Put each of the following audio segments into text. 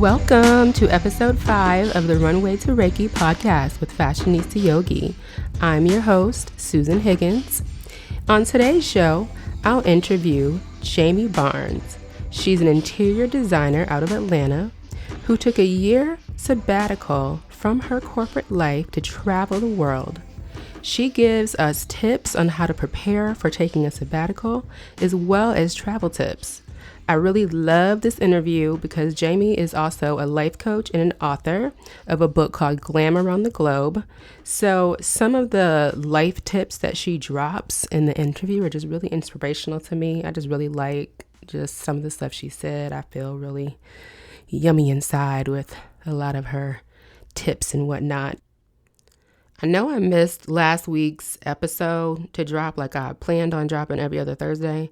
Welcome to episode 5 of the Runway to Reiki podcast with Fashionista Yogi. I'm your host, Susan Higgins. On today's show, I'll interview Jamye Barnes. She's an interior designer out of Atlanta who took a year sabbatical from her corporate life to travel the world. She gives us tips on how to prepare for taking a sabbatical as well as travel tips. I really love this interview because Jamye is also a life coach and an author of a book called Glam Around the Globe. So some of the life tips that she drops in the interview are just really inspirational to me. I just really like just some of the stuff she said. I feel really yummy inside with a lot of her tips and whatnot. I know I missed last week's episode to drop like I planned on dropping every other Thursday.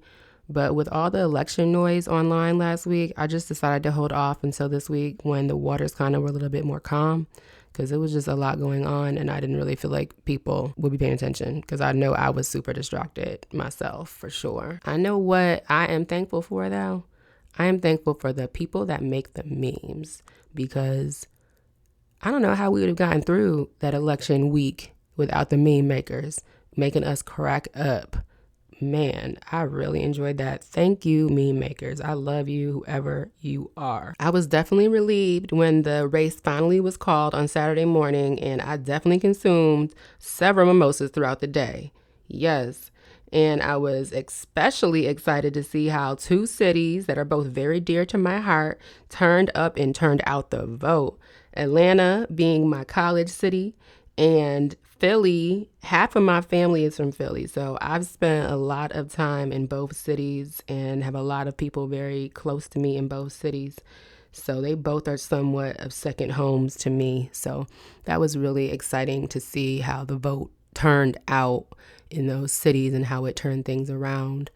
But with all the election noise online last week, I just decided to hold off until this week when the waters kind of were a little bit more calm because it was just a lot going on and I didn't really feel like people would be paying attention because I know I was super distracted myself for sure. I know what I am thankful for though. I am thankful for the people that make the memes because I don't know how we would have gotten through that election week without the meme makers making us crack up. Man, I really enjoyed that. Thank you, meme makers. I love you, whoever you are. I was definitely relieved when the race finally was called on Saturday morning, and I definitely consumed several mimosas throughout the day. Yes. And I was especially excited to see how two cities that are both very dear to my heart turned up and turned out the vote. Atlanta being my college city, and Philly, half of my family is from Philly, so I've spent a lot of time in both cities and have a lot of people very close to me in both cities. So they both are somewhat of second homes to me. So that was really exciting to see how the vote turned out in those cities and how it turned things around.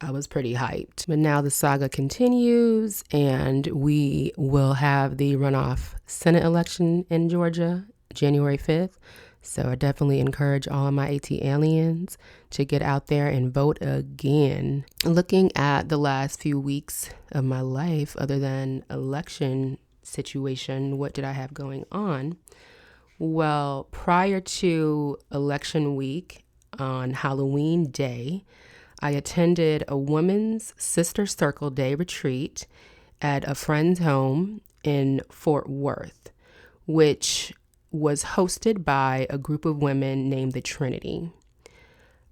I was pretty hyped. But now the saga continues and we will have the runoff Senate election in Georgia, January 5th. So I definitely encourage all of my AT aliens to get out there and vote again. Looking at the last few weeks of my life, other than election situation, what did I have going on? Well, prior to election week on Halloween Day, I attended a Women's Sister Circle Day retreat at a friend's home in Fort Worth, which was hosted by a group of women named the Trinity.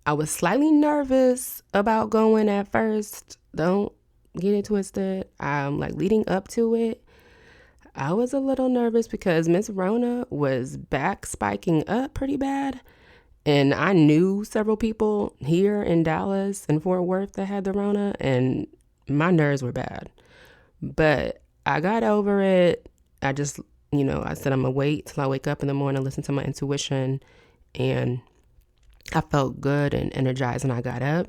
I was slightly nervous about going at first. Don't get it twisted. Leading up to it, I was a little nervous because Miss Rona was back spiking up pretty bad. And I knew several people here in Dallas and Fort Worth that had the Rona, and my nerves were bad. But I got over it. I said I'm going to wait till I wake up in the morning, listen to my intuition, and I felt good and energized when I got up.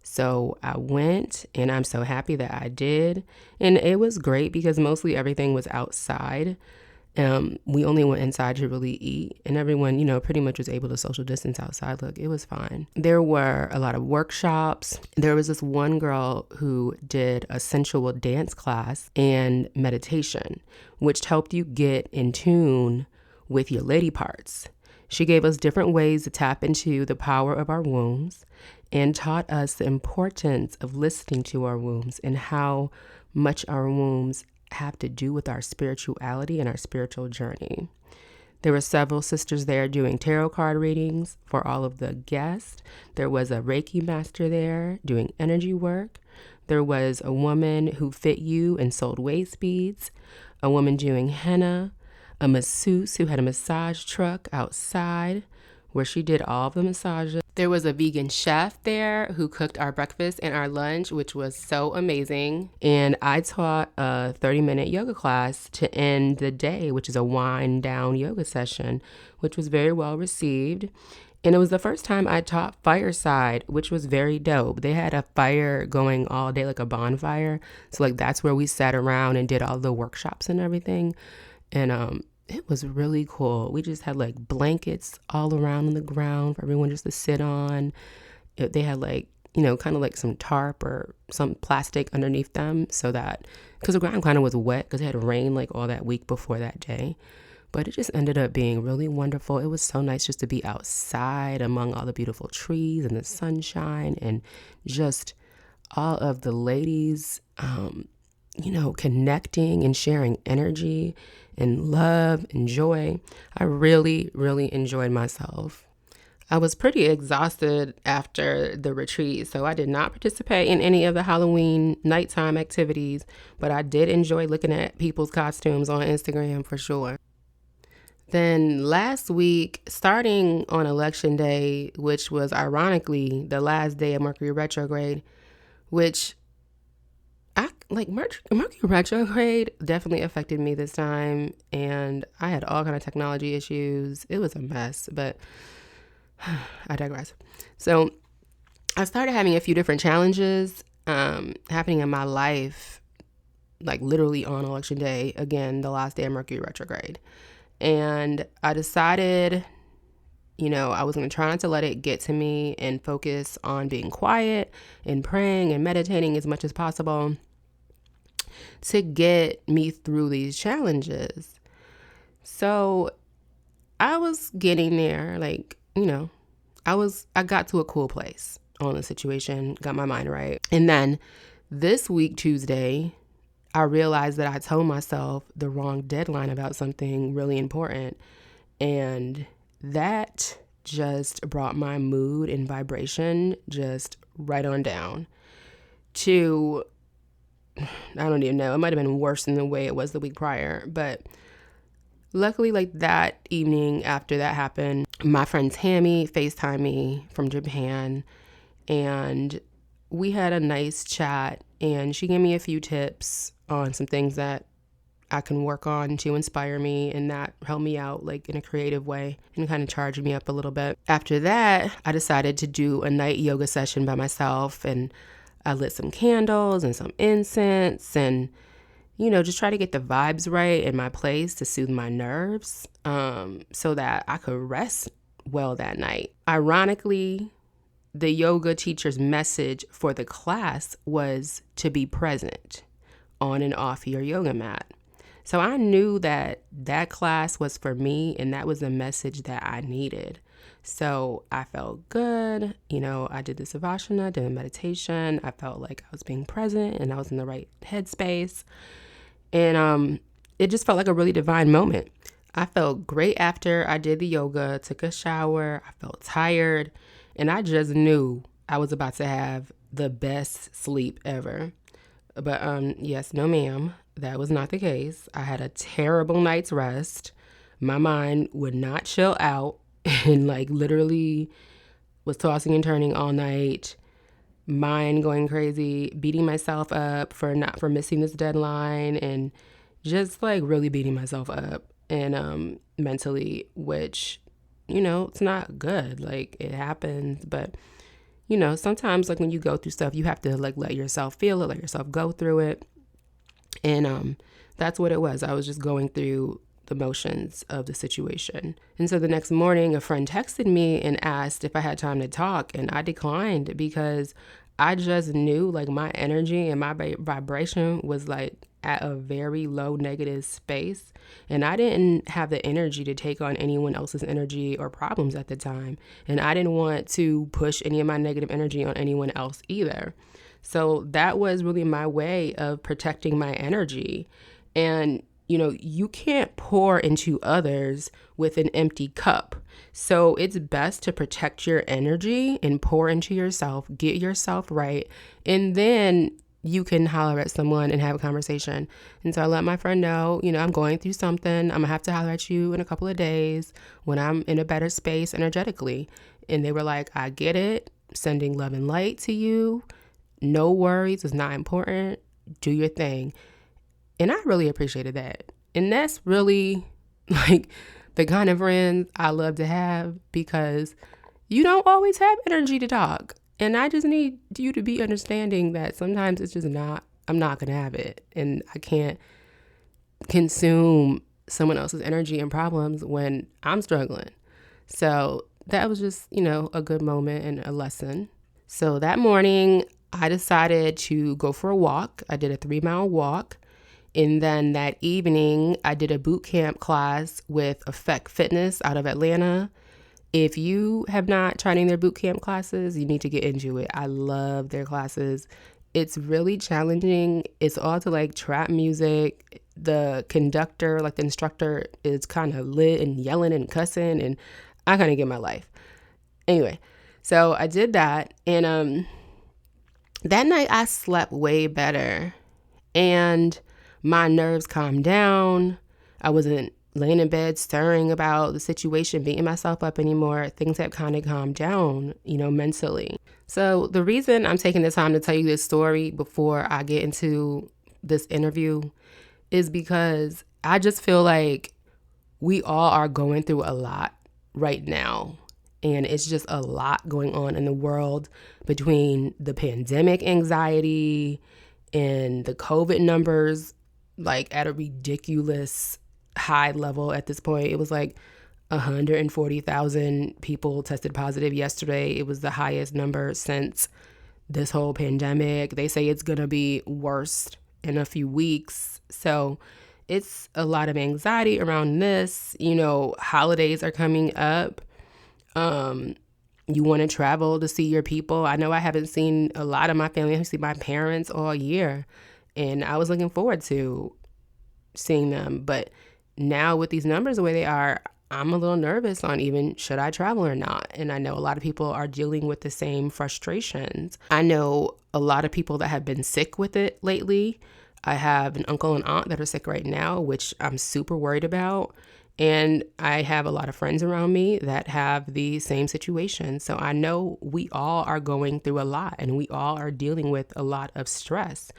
So I went, and I'm so happy that I did. And it was great because mostly everything was outside. We only went inside to really eat, and everyone, pretty much was able to social distance outside. Look, it was fine. There were a lot of workshops. There was this one girl who did a sensual dance class and meditation, which helped you get in tune with your lady parts. She gave us different ways to tap into the power of our wombs and taught us the importance of listening to our wombs and how much our wombs have to do with our spirituality and our spiritual journey. There were several sisters there doing tarot card readings for all of the guests. There was a Reiki master there doing energy work. There was a woman who fit you and sold waist beads, a woman doing henna, a masseuse who had a massage truck outside where she did all of the massages. There was a vegan chef there who cooked our breakfast and our lunch, which was so amazing. And I taught a 30-minute yoga class to end the day, which is a wind down yoga session, which was very well received. And it was the first time I taught fireside, which was very dope. They had a fire going all day, like a bonfire. So that's where we sat around and did all the workshops and everything. And it was really cool. We just had blankets all around on the ground for everyone just to sit on. They had kind of like some tarp or some plastic underneath them so that, because the ground kind of was wet because it had rained like all that week before that day. But it just ended up being really wonderful. It was so nice just to be outside among all the beautiful trees and the sunshine and just all of the ladies, connecting and sharing energy and love and joy. I really, really enjoyed myself. I was pretty exhausted after the retreat, so I did not participate in any of the Halloween nighttime activities, but I did enjoy looking at people's costumes on Instagram for sure. Then last week, starting on election day, which was ironically the last day of Mercury retrograde, which Mercury retrograde definitely affected me this time, and I had all kind of technology issues. It was a mess, but I digress. So I started having a few different challenges happening in my life, like literally on election day, again, the last day of Mercury retrograde. And I decided, I was going to try not to let it get to me and focus on being quiet and praying and meditating as much as possible to get me through these challenges. So I was getting there, I got to a cool place on the situation, got my mind right. And then this week, Tuesday, I realized that I told myself the wrong deadline about something really important. And that just brought my mood and vibration just right on down to, I don't even know, it might have been worse than the way it was the week prior. But luckily, that evening after that happened, my friend Tammy FaceTimed me from Japan, and we had a nice chat, and she gave me a few tips on some things that I can work on to inspire me, and that helped me out in a creative way and kind of charged me up a little bit. After that, I decided to do a night yoga session by myself, and I lit some candles and some incense and just try to get the vibes right in my place to soothe my nerves so that I could rest well that night. Ironically, the yoga teacher's message for the class was to be present on and off your yoga mat. So I knew that class was for me, and that was the message that I needed. So I felt good. I did the Savasana, did a meditation. I felt like I was being present and I was in the right headspace. And it just felt like a really divine moment. I felt great after I did the yoga, took a shower. I felt tired, and I just knew I was about to have the best sleep ever. But yes, no ma'am, that was not the case. I had a terrible night's rest. My mind would not chill out and literally was tossing and turning all night. Mind going crazy, beating myself up for missing this deadline, and just really beating myself up and mentally, which it's not good. It happens, but sometimes when you go through stuff, you have to let yourself feel it, let yourself go through it. And that's what it was. I was just going through the motions of the situation. And so the next morning, a friend texted me and asked if I had time to talk, and I declined because I just knew my energy and my vibration was at a very low negative space, and I didn't have the energy to take on anyone else's energy or problems at the time, and I didn't want to push any of my negative energy on anyone else either. So that was really my way of protecting my energy. And you can't pour into others with an empty cup. So it's best to protect your energy and pour into yourself, get yourself right, and then you can holler at someone and have a conversation. And so I let my friend know, I'm going through something. I'm gonna have to holler at you in a couple of days when I'm in a better space energetically. And they were like, I get it. Sending love and light to you. No worries. It's not important. Do your thing. And I really appreciated that. And that's really the kind of friends I love to have, because you don't always have energy to talk. And I just need you to be understanding that sometimes it's just I'm not going to have it. And I can't consume someone else's energy and problems when I'm struggling. So that was just, a good moment and a lesson. So that morning, I decided to go for a walk. I did a 3-mile walk. And then that evening, I did a boot camp class with Effect Fitness out of Atlanta. If you have not tried any of their boot camp classes, you need to get into it. I love their classes. It's really challenging. It's all to like trap music. The conductor, like the instructor, is kind of lit and yelling and cussing, and I kind of get my life. Anyway, so I did that, and that night I slept way better, and my nerves calmed down. I wasn't laying in bed stirring about the situation, beating myself up anymore. Things have kind of calmed down, mentally. So the reason I'm taking the time to tell you this story before I get into this interview is because I just feel like we all are going through a lot right now. And it's just a lot going on in the world between the pandemic anxiety and the COVID numbers, like at a ridiculous high level at this point. It was like 140,000 people tested positive yesterday. It was the highest number since this whole pandemic. They say it's going to be worse in a few weeks. So it's a lot of anxiety around this. Holidays are coming up. You want to travel to see your people. I know I haven't seen a lot of my family. I haven't seen my parents all year, and I was looking forward to seeing them. But now with these numbers the way they are, I'm a little nervous on even should I travel or not. And I know a lot of people are dealing with the same frustrations. I know a lot of people that have been sick with it lately. I have an uncle and aunt that are sick right now, which I'm super worried about. And I have a lot of friends around me that have the same situation. So I know we all are going through a lot, and we all are dealing with a lot of stress.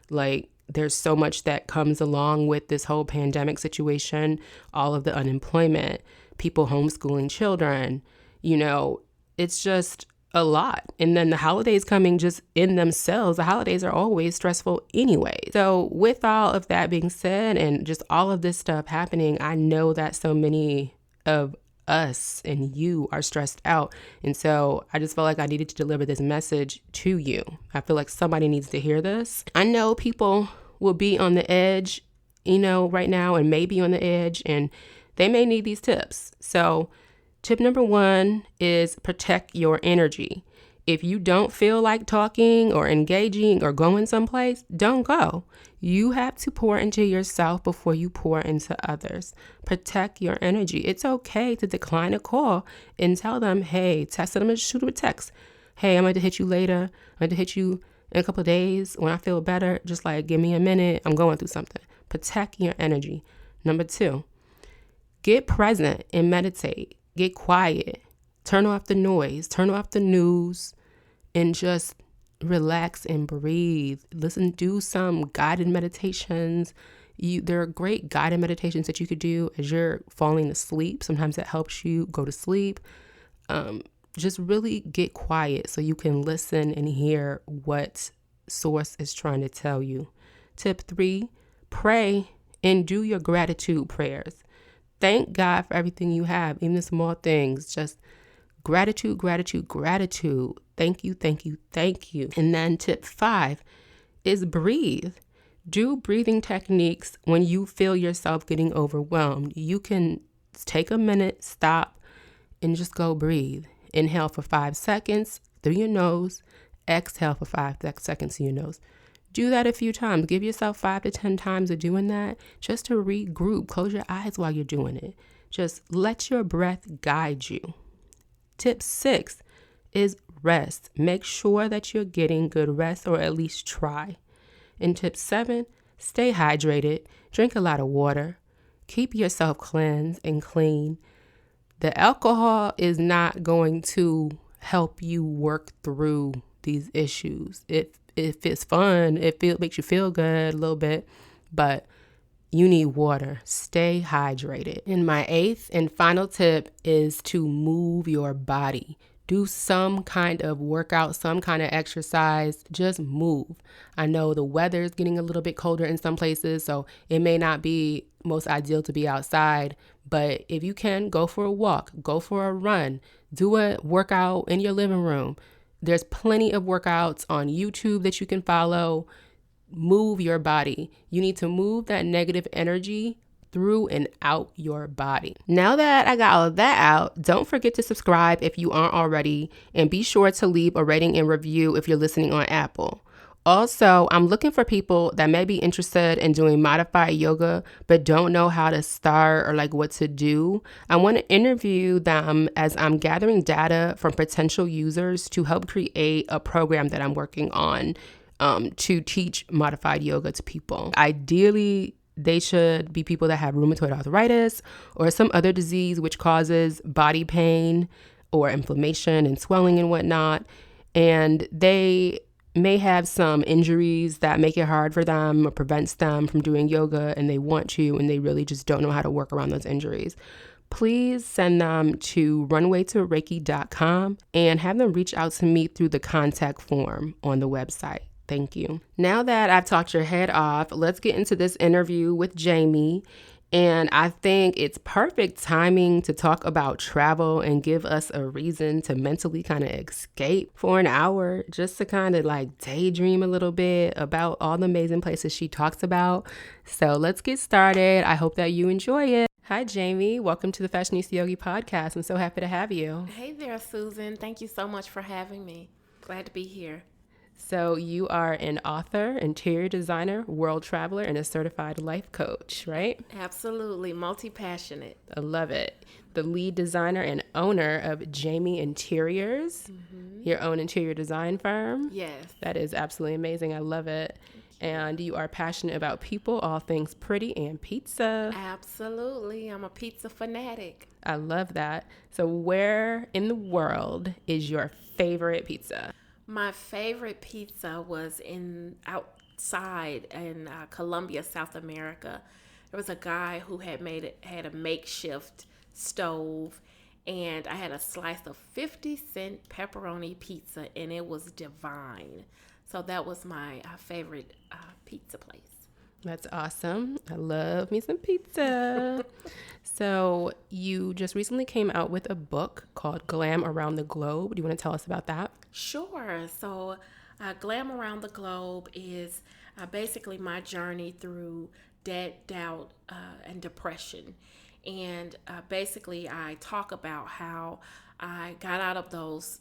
Like, there's so much that comes along with this whole pandemic situation, all of the unemployment, people homeschooling children, it's just a lot. And then the holidays coming just in themselves, the holidays are always stressful anyway. So with all of that being said and just all of this stuff happening, I know that so many of us and you are stressed out. And so I just felt like I needed to deliver this message to you. I feel like somebody needs to hear this. I know people will be on the edge, right now, and may be on the edge, and they may need these tips. So tip number 1 is protect your energy. If you don't feel like talking or engaging or going someplace, don't go. You have to pour into yourself before you pour into others. Protect your energy. It's okay to decline a call and tell them, hey, text them and shoot them a text. Hey, I'm going to hit you later. I'm going to hit you in a couple of days when I feel better. Just like, give me a minute. I'm going through something. Protect your energy. Number 2, get present and meditate. Get quiet. Turn off the noise. Turn off the news. And just relax and breathe. Do some guided meditations. There are great guided meditations that you could do as you're falling asleep. Sometimes that helps you go to sleep. Just really get quiet so you can listen and hear what source is trying to tell you. Tip 3, pray and do your gratitude prayers. Thank God for everything you have, even the small things. Just gratitude, gratitude, gratitude. Thank you, thank you, thank you. And then tip 5 is breathe. Do breathing techniques when you feel yourself getting overwhelmed. You can take a minute, stop, and just go breathe. Inhale for 5 seconds through your nose. Exhale for 5 seconds through your nose. Do that a few times. Give yourself 5 to 10 times of doing that just to regroup. Close your eyes while you're doing it. Just let your breath guide you. Tip 6 is rest. Make sure that you're getting good rest, or at least try. And tip 7, stay hydrated. Drink a lot of water. Keep yourself cleansed and clean. The alcohol is not going to help you work through these issues. It's fun. It makes you feel good a little bit, but you need water. Stay hydrated. And my 8th and final tip is to move your body. Do some kind of workout, some kind of exercise. Just move. I know the weather is getting a little bit colder in some places, so it may not be most ideal to be outside. But if you can, go for a walk, go for a run, do a workout in your living room. There's plenty of workouts on YouTube that you can follow. Move your body. You need to move that negative energy through and out your body. Now that I got all of that out, don't forget to subscribe if you aren't already, and be sure to leave a rating and review if you're listening on Apple. Also, I'm looking for people that may be interested in doing modified yoga but don't know how to start or like what to do. I want to interview them as I'm gathering data from potential users to help create a program that I'm working on to teach modified yoga to people. Ideally, they should be people that have rheumatoid arthritis or some other disease which causes body pain or inflammation and swelling and whatnot. And they may have some injuries that make it hard for them or prevents them from doing yoga, and they want to, and they really just don't know how to work around those injuries. Please send them to runwaytoreiki.com and have them reach out to me through the contact form on the website. Thank you. Now that I've talked your head off, let's get into this interview with Jamye. And I think it's perfect timing to talk about travel and give us a reason to mentally kind of escape for an hour, just to kind of like daydream a little bit about all the amazing places she talks about. So let's get started. I hope that you enjoy it. Hi, Jamye. Welcome to the Fashionista Yogi podcast. I'm so happy to have you. Hey there, Susan. Thank you so much for having me. Glad to be here. So you are an author, interior designer, world traveler, and a certified life coach, right? Absolutely. Multi-passionate. I love it. The lead designer and owner of Jamye Interiors, your own interior design firm. Yes. That is absolutely amazing. I love it. And you are passionate about people, all things pretty, and pizza. Absolutely. I'm a pizza fanatic. I love that. So where in the world is your favorite pizza? My favorite pizza was outside in Colombia, South America. There was a guy who had had a makeshift stove, and I had a slice of 50-cent pepperoni pizza, and it was divine. So that was my favorite pizza place. That's awesome. I love me some pizza. So you just recently came out with a book called Glam Around the Globe. Do you want to tell us about that? Sure. So Glam Around the Globe is basically my journey through debt, doubt, and depression. And basically I talk about how I got out of those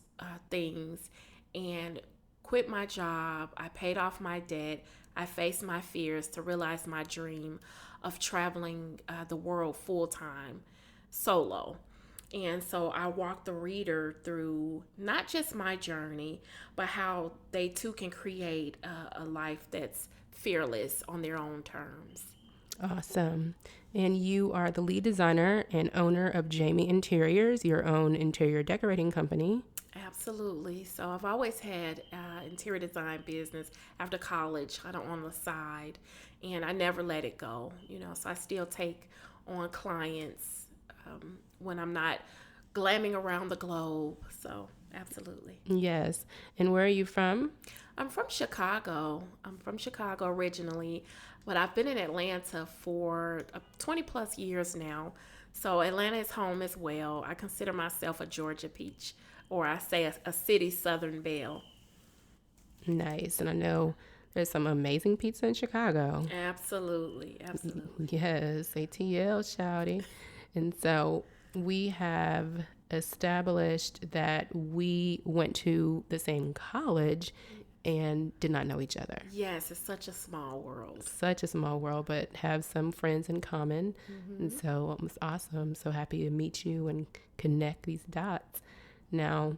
things and quit my job. I paid off my debt. I faced my fears to realize my dream of traveling the world full-time solo. And so I walk the reader through not just my journey, but how they too can create a life that's fearless on their own terms. Awesome. And you are the lead designer and owner of Jamye Interiors, your own interior decorating company. Absolutely. So I've always had interior design business after college, kind of on the side, and I never let it go. So I still take on clients when I'm not glamming around the globe. So absolutely. Yes. And where are you from? I'm from Chicago. I'm from Chicago originally, but I've been in Atlanta for 20 plus years now. So Atlanta is home as well. I consider myself a Georgia peach, or I say a city Southern belle. Nice. And I know there's some amazing pizza in Chicago. Absolutely. Yes. ATL, shouty. And so we have established that we went to the same college and did not know each other. Yes, it's such a small world. Such a small world, but have some friends in common. And so it was awesome. So happy to meet you and connect these dots. Now,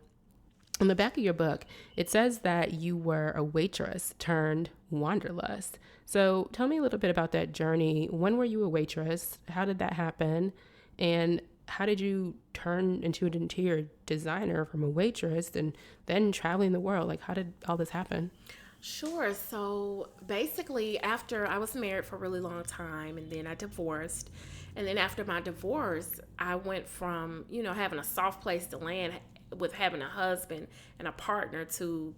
on the back of your book, it says that you were a waitress turned wanderlust. So tell me a little bit about that journey. When were you a waitress? How did that happen? And how did you turn into an interior designer from a waitress and then traveling the world? Like, how did all this happen? Sure. So basically, after I was married for a really long time, and then I divorced. And then after my divorce, I went from, having a soft place to land with having a husband and a partner to,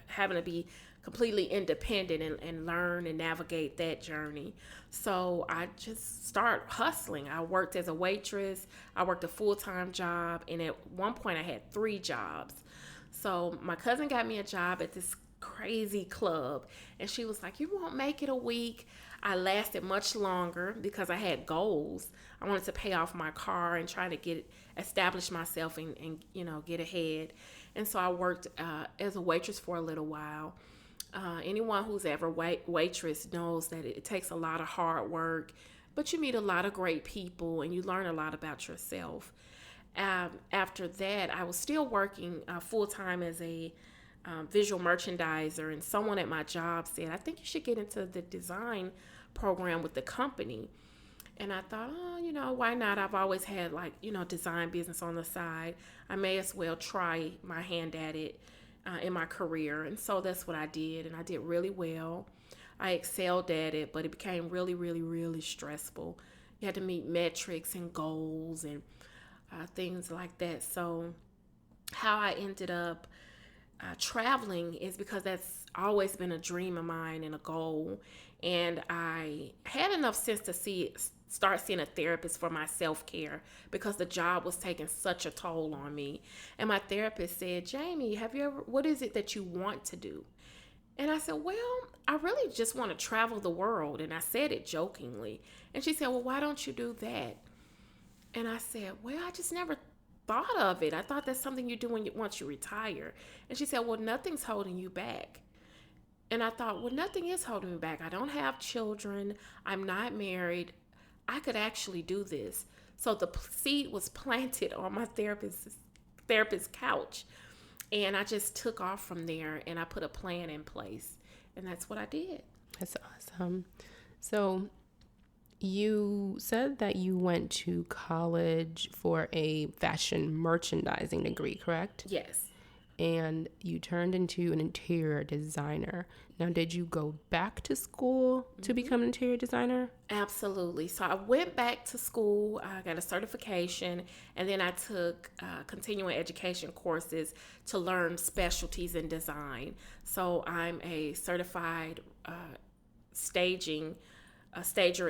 having to be completely independent and learn and navigate that journey. So I just started hustling. I worked as a waitress. I worked a full-time job. And at one point I had 3 jobs. So my cousin got me a job at this crazy club, and she was like, "You won't make it a week." I lasted much longer because I had goals. I wanted to pay off my car and try to establish myself and get ahead. And so I worked as a waitress for a little while. Anyone who's ever waitress knows that it takes a lot of hard work, but you meet a lot of great people and you learn a lot about yourself. After that, I was still working full time as a visual merchandiser, and someone at my job said, "I think you should get into the design program with the company." And I thought, oh, why not? I've always had design business on the side. I may as well try my hand at it in my career. And so that's what I did. And I did really well. I excelled at it, but it became really, really, really stressful. You had to meet metrics and goals and things like that. So how I ended up traveling is because that's always been a dream of mine and a goal. And I had enough sense to start seeing a therapist for my self-care because the job was taking such a toll on me. And my therapist said, "Jamye, what is it that you want to do?" And I said, "Well, I really just want to travel the world." And I said it jokingly. And she said, "Well, why don't you do that?" And I said, "Well, I just never thought of it. I thought that's something you do once you retire." And she said, "Well, nothing's holding you back." And I thought, well, nothing is holding me back. I don't have children. I'm not married. I could actually do this. So the seed was planted on my therapist's couch. And I just took off from there and I put a plan in place. And that's what I did. That's awesome. So you said that you went to college for a fashion merchandising degree, correct? Yes. And you turned into an interior designer. Now, did you go back to school to become an interior designer? Absolutely. So I went back to school, I got a certification, and then I took continuing education courses to learn specialties in design. So I'm a certified stager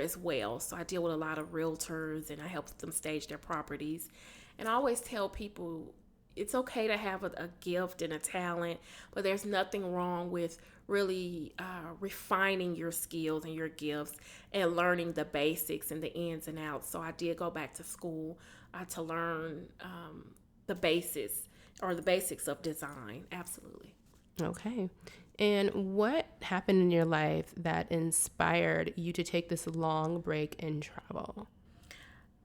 as well. So I deal with a lot of realtors and I help them stage their properties. And I always tell people, it's okay to have a gift and a talent, but there's nothing wrong with really refining your skills and your gifts and learning the basics and the ins and outs. So I did go back to school to learn the basics of design. Absolutely. Okay. And what happened in your life that inspired you to take this long break and travel?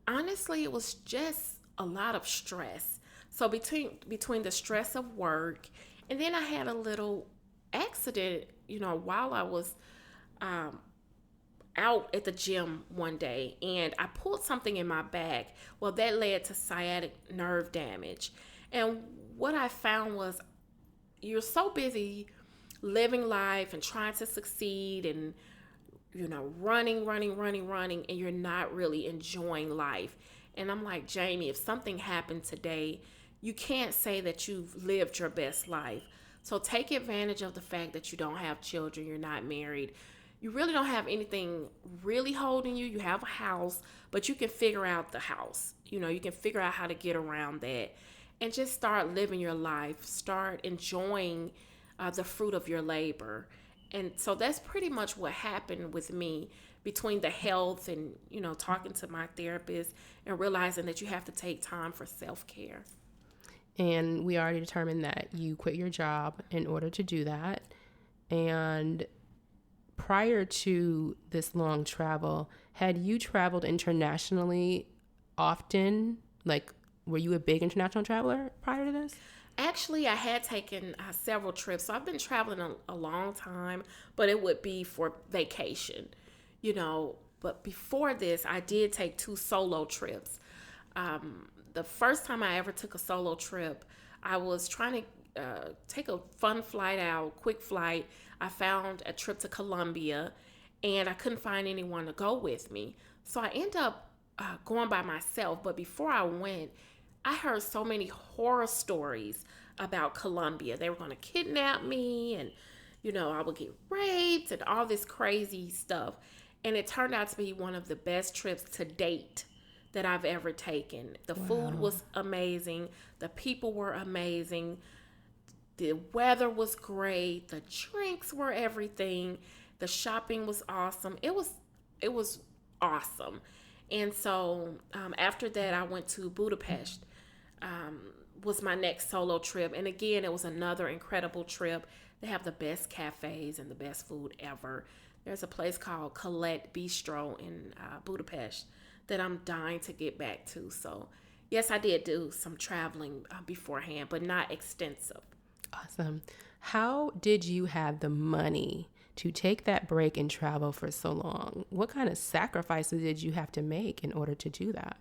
Honestly, it was just a lot of stress. So between the stress of work, and then I had a little accident, while I was out at the gym one day, and I pulled something in my back. Well, that led to sciatic nerve damage. And what I found was you're so busy living life and trying to succeed and running, and you're not really enjoying life. And I'm like, Jamye, if something happened today, you can't say that you've lived your best life. So take advantage of the fact that you don't have children, you're not married. You really don't have anything really holding you. You have a house, but you can figure out the house. You can figure out how to get around that and just start living your life. Start enjoying the fruit of your labor. And so that's pretty much what happened with me between the health and, talking to my therapist and realizing that you have to take time for self-care. And we already determined that you quit your job in order to do that. And prior to this long travel, had you traveled internationally often? Like, were you a big international traveler prior to this? Actually, I had taken several trips. So I've been traveling a long time, but it would be for vacation, But before this, I did take 2 solo trips. The first time I ever took a solo trip, I was trying to take a quick flight. I found a trip to Colombia, and I couldn't find anyone to go with me. So I ended up going by myself. But before I went, I heard so many horror stories about Colombia. They were going to kidnap me, and, I would get raped and all this crazy stuff. And it turned out to be one of the best trips to date that I've ever taken. The food was amazing. The people were amazing. The weather was great. The drinks were everything. The shopping was awesome. It was awesome. And so after that, I went to Budapest. Was my next solo trip, and again, it was another incredible trip. They have the best cafes and the best food ever. There's a place called Colette Bistro in Budapest that I'm dying to get back to. So, yes, I did do some traveling beforehand, but not extensive. Awesome. How did you have the money to take that break and travel for so long? What kind of sacrifices did you have to make in order to do that?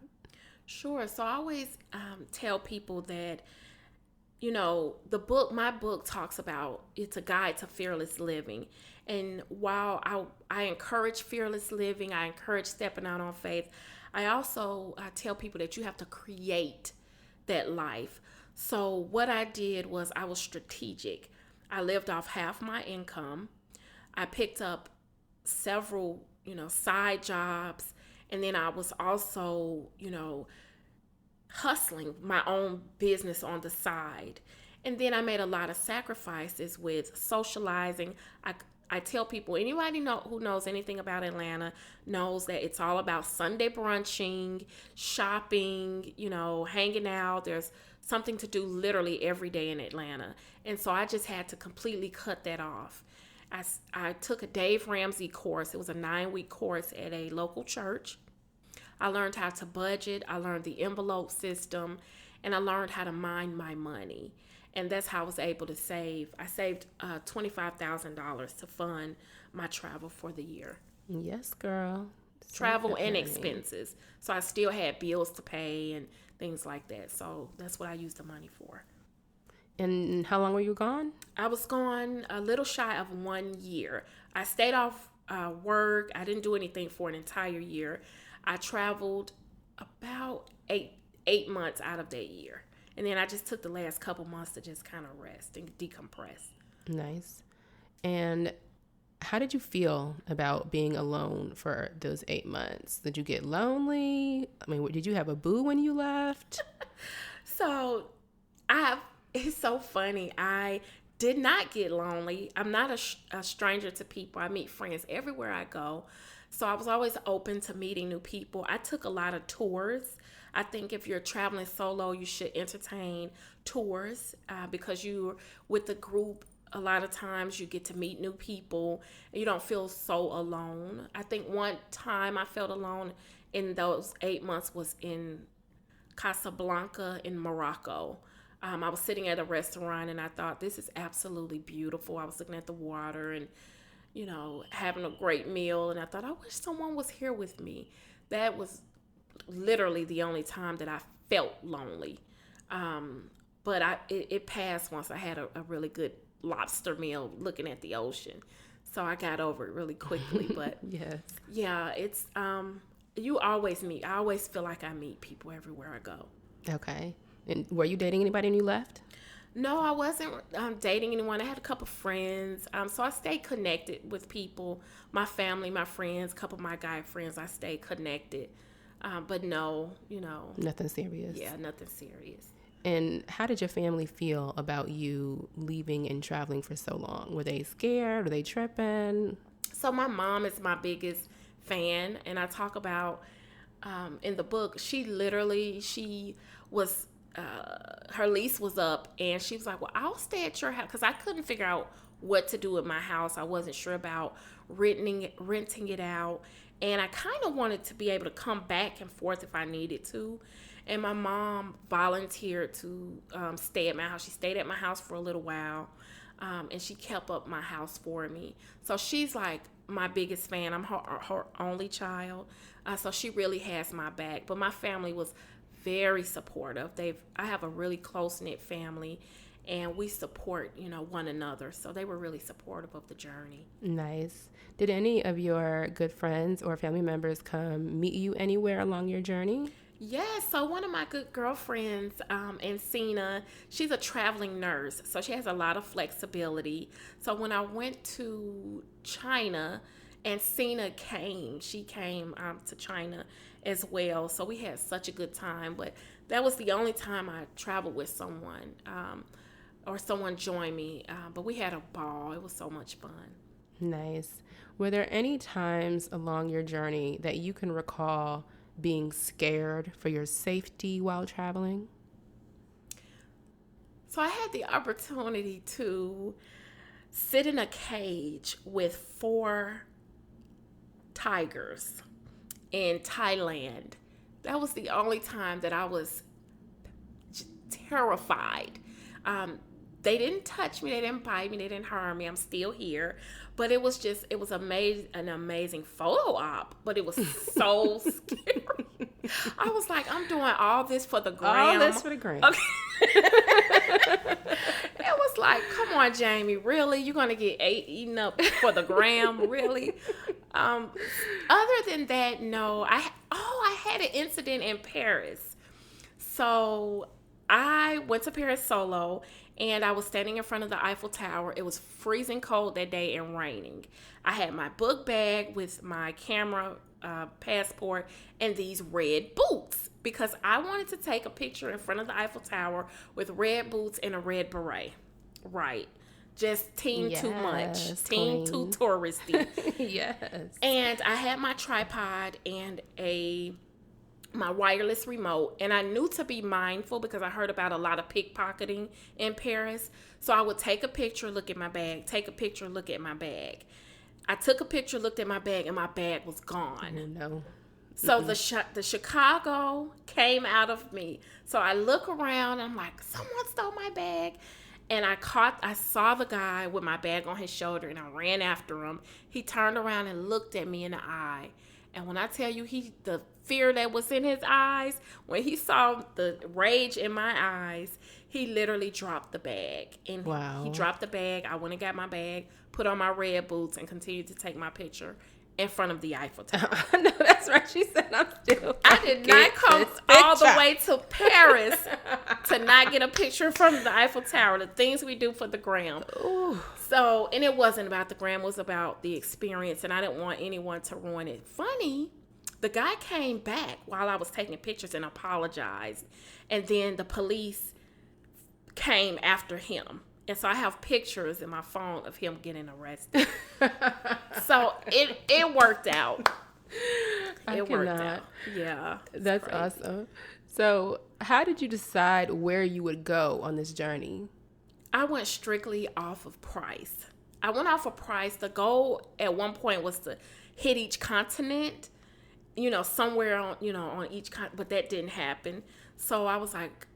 Sure. So I always tell people that, my book talks about it's a guide to fearless living. And while I encourage fearless living, I encourage stepping out on faith, I also tell people that you have to create that life. So what I did was I was strategic. I lived off half my income. I picked up several, side jobs. And then I was also, hustling my own business on the side. And then I made a lot of sacrifices with socializing. I tell people, anybody who knows anything about Atlanta knows that it's all about Sunday brunching, shopping, hanging out. There's something to do literally every day in Atlanta. And so I just had to completely cut that off. I took a Dave Ramsey course. It was a 9-week course at a local church. I learned how to budget. I learned the envelope system, and I learned how to mind my money. And that's how I was able to save. I saved $25,000 to fund my travel for the year. Yes, girl. Travel and expenses. So I still had bills to pay and things like that. So that's what I used the money for. And how long were you gone? I was gone a little shy of 1 year. I stayed off work. I didn't do anything for an entire year. I traveled about eight months out of that year. And then I just took the last couple months to just kind of rest and decompress. Nice. And how did you feel about being alone for those 8 months? Did you get lonely? I mean, did you have a boo when you left? So it's so funny. I did not get lonely. I'm not a stranger to people. I meet friends everywhere I go. So I was always open to meeting new people. I took a lot of tours. I think if you're traveling solo, you should entertain tours because you're with the group. A lot of times you get to meet new people and you don't feel so alone. I think one time I felt alone in those 8 months was in Casablanca in Morocco. I was sitting at a restaurant and I thought, this is absolutely beautiful. I was looking at the water and having a great meal. And I thought, I wish someone was here with me. That was literally the only time that I felt lonely. But it passed once I had a really good lobster meal looking at the ocean. So I got over it really quickly. But yes. Yeah, it's, I always feel like I meet people everywhere I go. Okay. And were you dating anybody when you left? No, I wasn't dating anyone. I had a couple friends. So I stayed connected with people, my family, my friends, a couple of my guy friends. I stayed connected. But no, Nothing serious. Yeah, nothing serious. And how did your family feel about you leaving and traveling for so long? Were they scared? Were they tripping? So my mom is my biggest fan. And I talk about in the book, she was... her lease was up and she was like, well, I'll stay at your house because I couldn't figure out what to do with my house. I wasn't sure about renting it out, and I kind of wanted to be able to come back and forth if I needed to. And my mom volunteered to stay at my house. She stayed at my house for a little while, and she kept up my house for me. So she's like my biggest fan. I'm her only child, so she really has my back. But my family was very supportive. I have a really close-knit family, and we support, one another. So they were really supportive of the journey. Nice. Did any of your good friends or family members come meet you anywhere along your journey? Yes. So one of my good girlfriends, Encina, she's a traveling nurse. So she has a lot of flexibility. So when I went to China, Encina came. She came to China as well. So we had such a good time. But that was the only time I traveled with someone. or someone join me. But we had a ball. It was so much fun. Nice. Were there any times along your journey that you can recall being scared for your safety while traveling? So I had the opportunity to sit in a cage with 4 tigers in Thailand. That was the only time that I was terrified. They didn't touch me, they didn't bite me, they didn't harm me. I'm still here. But it was an amazing photo op, but it was so scary. I was like, I'm doing all this for the gram. All this for the gram. Okay. It was like, come on, Jamie, really? You're going to get eaten up for the gram? Really? Other than that, no. I had an incident in Paris. So I went to Paris solo, and I was standing in front of the Eiffel Tower. It was freezing cold that day and raining. I had my book bag with my camera, passport, and these red boots because I wanted to take a picture in front of the Eiffel Tower with red boots and a red beret. Right. Just too much. Too touristy. Yes. And I had my tripod and my wireless remote, and I knew to be mindful because I heard about a lot of pickpocketing in Paris. So I would take a picture, look at my bag, take a picture, look at my bag. I took a picture, looked at my bag, and my bag was gone. Oh, no. So the Chicago came out of me. So I look around, and I'm like, someone stole my bag. And I saw the guy with my bag on his shoulder, and I ran after him. He turned around and looked at me in the eye. And when I tell you, the fear that was in his eyes, when he saw the rage in my eyes, he literally dropped the bag. And wow. He dropped the bag. I went and got my bag, put on my red boots, and continued to take my picture in front of the Eiffel Tower. No, that's right. She said, I'm still. I did not come all the way to Paris to not get a picture from the Eiffel Tower. The things we do for the gram. Ooh. So, and it wasn't about the gram. It was about the experience, and I didn't want anyone to ruin it. Funny, the guy came back while I was taking pictures and apologized. And then the police came after him. And so I have pictures in my phone of him getting arrested. So it worked out. It worked out. Yeah. That's crazy. Awesome. So how did you decide where you would go on this journey? I went strictly off of price. I went off of price. The goal at one point was to hit each continent, somewhere on each continent, but that didn't happen. So I was like,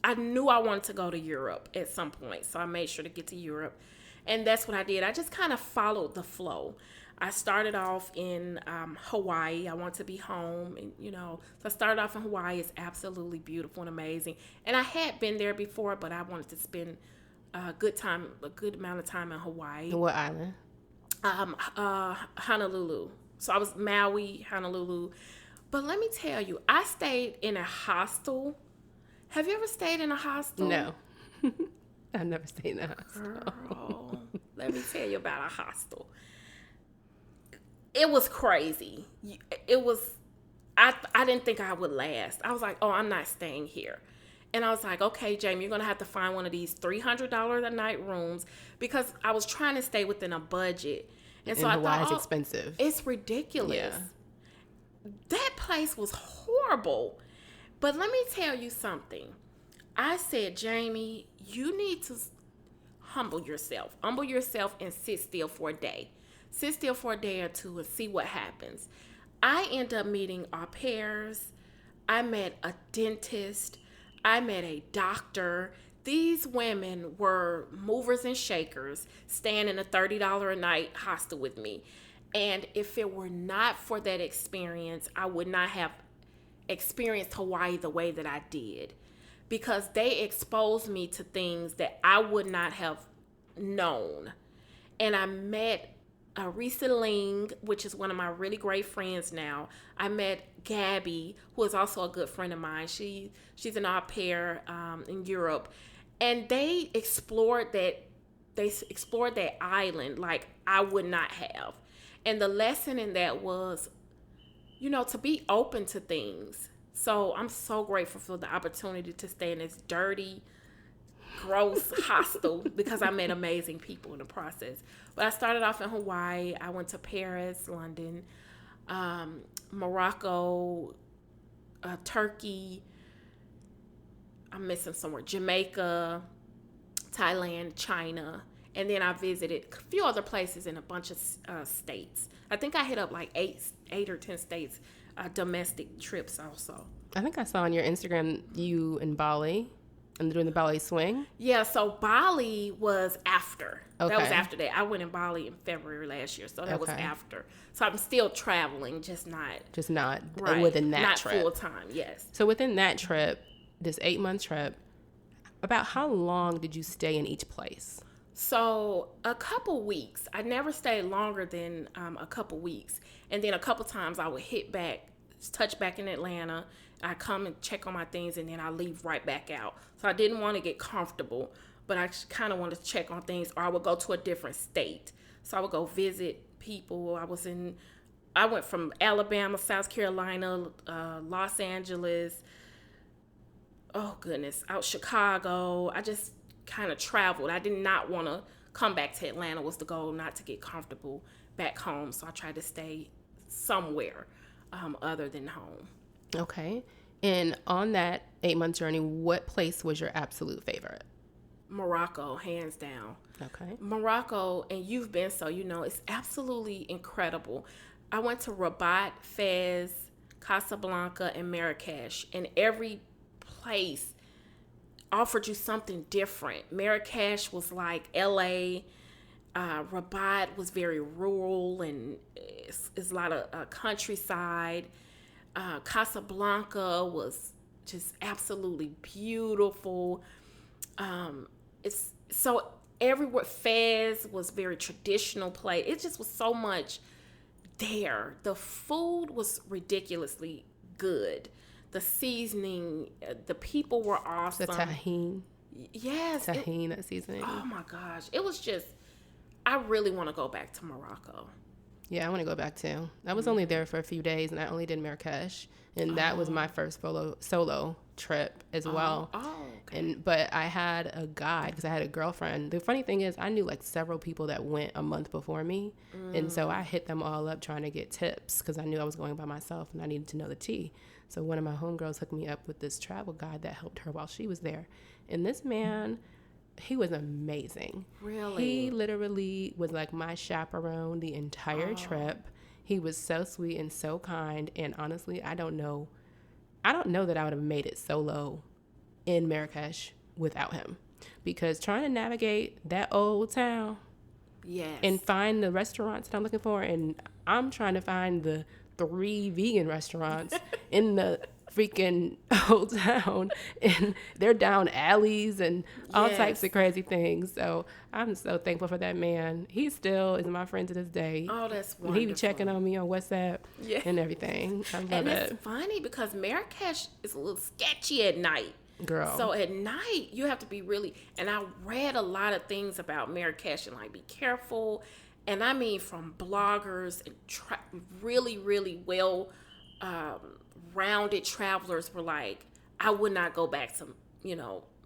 I knew I wanted to go to Europe at some point, so I made sure to get to Europe, and that's what I did. I just kind of followed the flow. I started off in Hawaii. I want to be home, and so I started off in Hawaii. It's absolutely beautiful and amazing, and I had been there before, but I wanted to spend a good amount of time in Hawaii. What island? Honolulu. So I was Maui, Honolulu, but let me tell you, I stayed in a hostel. Have you ever stayed in a hostel? No. I've never stayed in a hostel. Girl, let me tell you about a hostel. It was crazy. I didn't think I would last. I was like, oh, I'm not staying here. And I was like, okay, Jamie, you're going to have to find one of these $300 a night rooms because I was trying to stay within a budget. And so I thought, it's expensive. It's ridiculous. Yeah. That place was horrible. But let me tell you something. I said, Jamie, you need to humble yourself. Humble yourself and sit still for a day. Sit still for a day or two and see what happens. I end up meeting au pairs. I met a dentist. I met a doctor. These women were movers and shakers, staying in a $30 a night hostel with me. And if it were not for that experience, I would not have experienced Hawaii the way that I did, because they exposed me to things that I would not have known. And I met Risa Ling, which is one of my really great friends now. I met Gabby, who is also a good friend of mine. She's an au pair in Europe, and they explored that island like I would not have. And the lesson in that was, to be open to things, So I'm so grateful for the opportunity to stay in this dirty, gross hostel because I met amazing people in the process. But I started off in Hawaii. I went to Paris, London, Morocco, Turkey. I'm missing somewhere. Jamaica, Thailand, China. And then I visited a few other places in a bunch of states. I think I hit up like eight or 10 states, domestic trips also. I think I saw on your Instagram you in Bali and doing the Bali swing. Yeah, so Bali was after. Okay. That was after that. I went in Bali in February last year, so that was after. So I'm still traveling, just not right, within that trip. Not full time, yes. So within that trip, this 8-month trip, about how long did you stay in each place? So a couple weeks. I never stayed longer than a couple weeks. And then a couple times I would touch back in Atlanta. I come and check on my things, and then I leave right back out. So I didn't want to get comfortable, but I kind of wanted to check on things, or I would go to a different state. So I would go visit people. I went from Alabama, South Carolina, Los Angeles, out Chicago. I just kind of traveled. I did not want to come back to Atlanta was the goal, not to get comfortable back home. So I tried to stay somewhere other than home. Okay. And on that 8-month journey, what place was your absolute favorite? Morocco, hands down. Okay. Morocco, and you've been, so you know, it's absolutely incredible. I went to Rabat, Fez, Casablanca, and Marrakesh, and every place offered you something different. Marrakesh was like LA. Rabat was very rural, and it's a lot of countryside. Casablanca was just absolutely beautiful. It's so everywhere. Fez was very traditional place. It just was so much there. The food was ridiculously good. The seasoning, the people were awesome. The tahine. Yes. Tahine, that seasoning. Oh my gosh. It was just, I really want to go back to Morocco. Yeah, I want to go back too. I was only there for a few days, and I only did Marrakesh, and that was my first solo trip as well. Okay. But I had a guide because I had a girlfriend. The funny thing is, I knew like several people that went a month before me, and so I hit them all up trying to get tips because I knew I was going by myself and I needed to know the tea. So one of my homegirls hooked me up with this travel guide that helped her while she was there, and this man, he was amazing. Really? He literally was like my chaperone the entire trip. He was so sweet and so kind. And honestly, I don't know that I would have made it solo in Marrakesh without him. Because trying to navigate that old town and find the restaurants that I'm looking for, and I'm trying to find the 3 vegan restaurants in the freaking old town, and they're down alleys and all types of crazy things. So I'm so thankful for that man. He still is my friend to this day. Oh, that's wonderful. He be checking on me on WhatsApp and everything. I love and it. it's funny because Marrakesh is a little sketchy at night. Girl. So at night you have to be really, and I read a lot of things about Marrakesh and like be careful. And I mean from bloggers and really, really well rounded travelers were like, I would not go back to,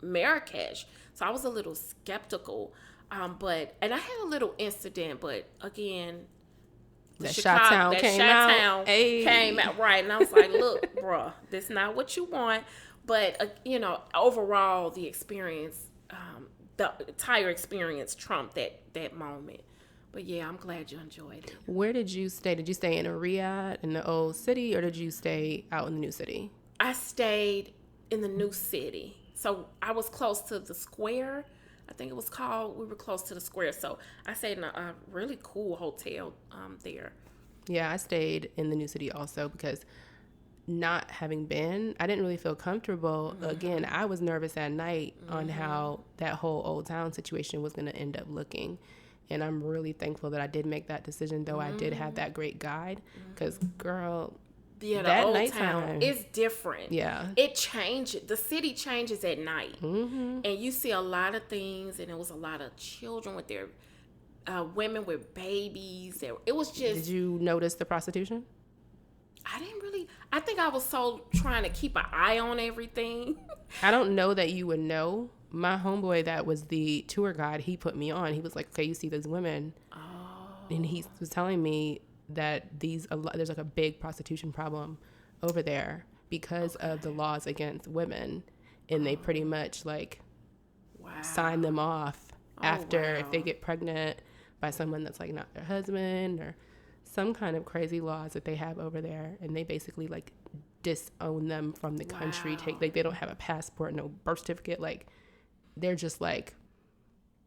Marrakesh. So I was a little skeptical. And I had a little incident, but again, that Chi-Town came out. Right. And I was like, look, bruh, that's not what you want. But, overall, the experience, the entire experience trumped that moment. But yeah, I'm glad you enjoyed it. Where did you stay? Did you stay in a Riyadh in the old city, or did you stay out in the new city? I stayed in the new city. So I was close to the square. I think it was called. We were close to the square. So I stayed in a really cool hotel there. Yeah, I stayed in the new city also because not having been, I didn't really feel comfortable. Again, I was nervous at night on how that whole old town situation was going to end up looking. And I'm really thankful that I did make that decision, though I did have that great guide. Because, girl, the that old nighttime town is different. Yeah. It changes. The city changes at night. And you see a lot of things, and it was a lot of children with their, women with babies. It was just... Did you notice the prostitution? I think I was so trying to keep an eye on everything. I don't know that you would know. My homeboy that was the tour guide, he put me on. He was like, okay, you see these women. And he was telling me that there's like a big prostitution problem over there because of the laws against women. And they pretty much like sign them off after if they get pregnant by someone that's like not their husband or some kind of crazy laws that they have over there. And they basically like disown them from the country. They don't have a passport, no birth certificate. Like they're just like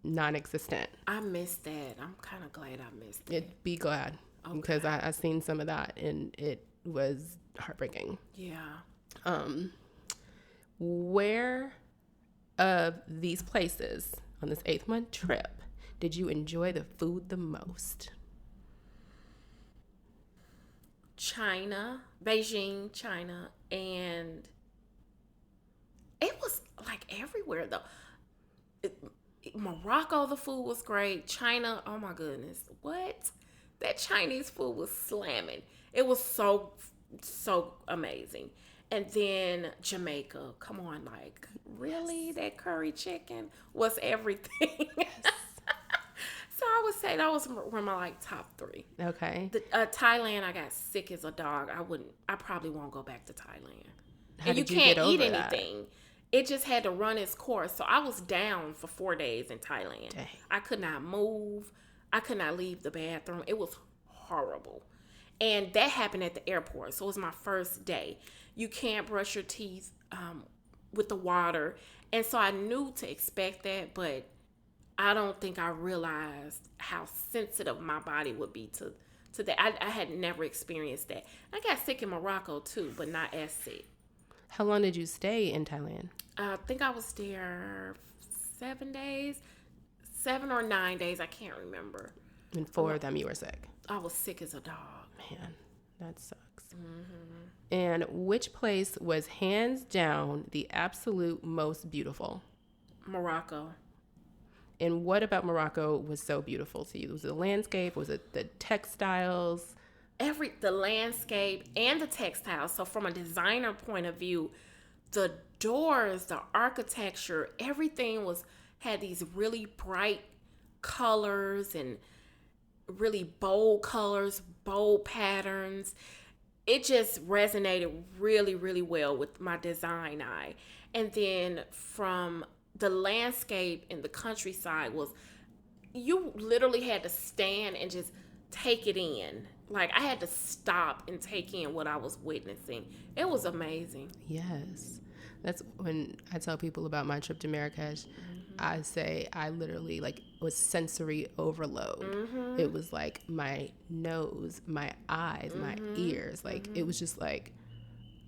non-existent. I missed that. I'm kind of glad I missed it. Be glad because I seen some of that and it was heartbreaking. Yeah. Where of these places on this 8-month trip did you enjoy the food the most? China, Beijing, China, and it was like everywhere though. Morocco, the food was great. China, oh my goodness, what? That Chinese food was slamming. It was so amazing. And then Jamaica, come on, like really, that curry chicken was everything. So I would say that was one of my like top 3. Okay. Thailand, I got sick as a dog. I probably won't go back to Thailand. How did you can't get over eat anything. It just had to run its course. So I was down for 4 days in Thailand. Dang. I could not move. I could not leave the bathroom. It was horrible. And that happened at the airport. So it was my first day. You can't brush your teeth with the water. And so I knew to expect that, but I don't think I realized how sensitive my body would be to that. I had never experienced that. I got sick in Morocco too, but not as sick. How long did you stay in Thailand? I think I was there 7 days, 7 or 9 days. I can't remember. And 4 of them you were sick. I was sick as a dog. Man, that sucks. Mm-hmm. And which place was hands down the absolute most beautiful? Morocco. And what about Morocco was so beautiful to you? Was it the landscape? Was it the textiles? The landscape and the textiles. So from a designer point of view, the doors, the architecture, everything had these really bright colors and really bold colors, bold patterns. It just resonated really, really well with my design eye. And then from the landscape in the countryside you literally had to stand and just take it in. Like I had to stop and take in what I was witnessing. It was amazing. Yes. That's when I tell people about my trip to Marrakesh. I say I literally was sensory overload. It was like my nose, my eyes, my ears. It was just like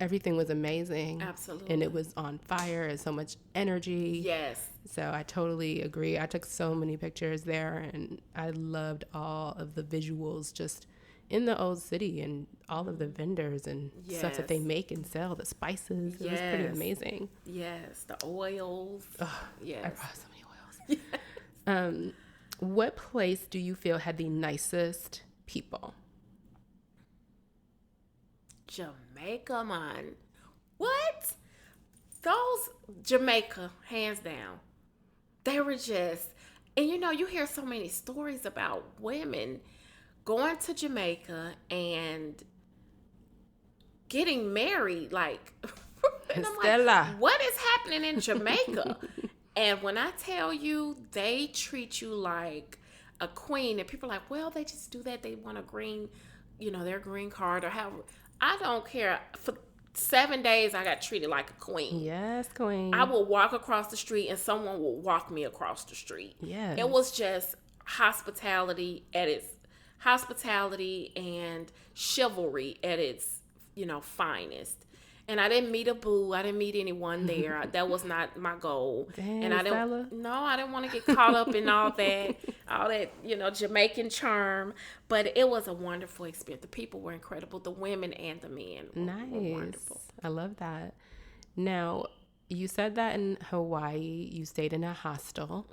everything was amazing. Absolutely. And it was on fire and so much energy. Yes. So I totally agree. I took so many pictures there and I loved all of the visuals just in the old city and all of the vendors and stuff that they make and sell, the spices. It was pretty amazing. Yes, the oils. Oh, yes. I brought so many oils. Yes. What place do you feel had the nicest people? Jamaica, man. What? Those Jamaica, hands down. They were just, and you hear so many stories about women going to Jamaica and getting married, and I'm Stella. like, what is happening in Jamaica? And when I tell you, they treat you like a queen, and people are like, well, they just do that. They want a green, their green card or however. I don't care. For 7 days, I got treated like a queen. Yes, queen. I will walk across the street and someone will walk me across the street. Yes. It was just hospitality and chivalry at its, finest. And I didn't meet a boo. I didn't meet anyone there. That was not my goal. Damn, and I didn't want to get caught up in all that, Jamaican charm. But it was a wonderful experience. The people were incredible. The women and the men were wonderful. I love that. Now, you said that in Hawaii, you stayed in a hostel.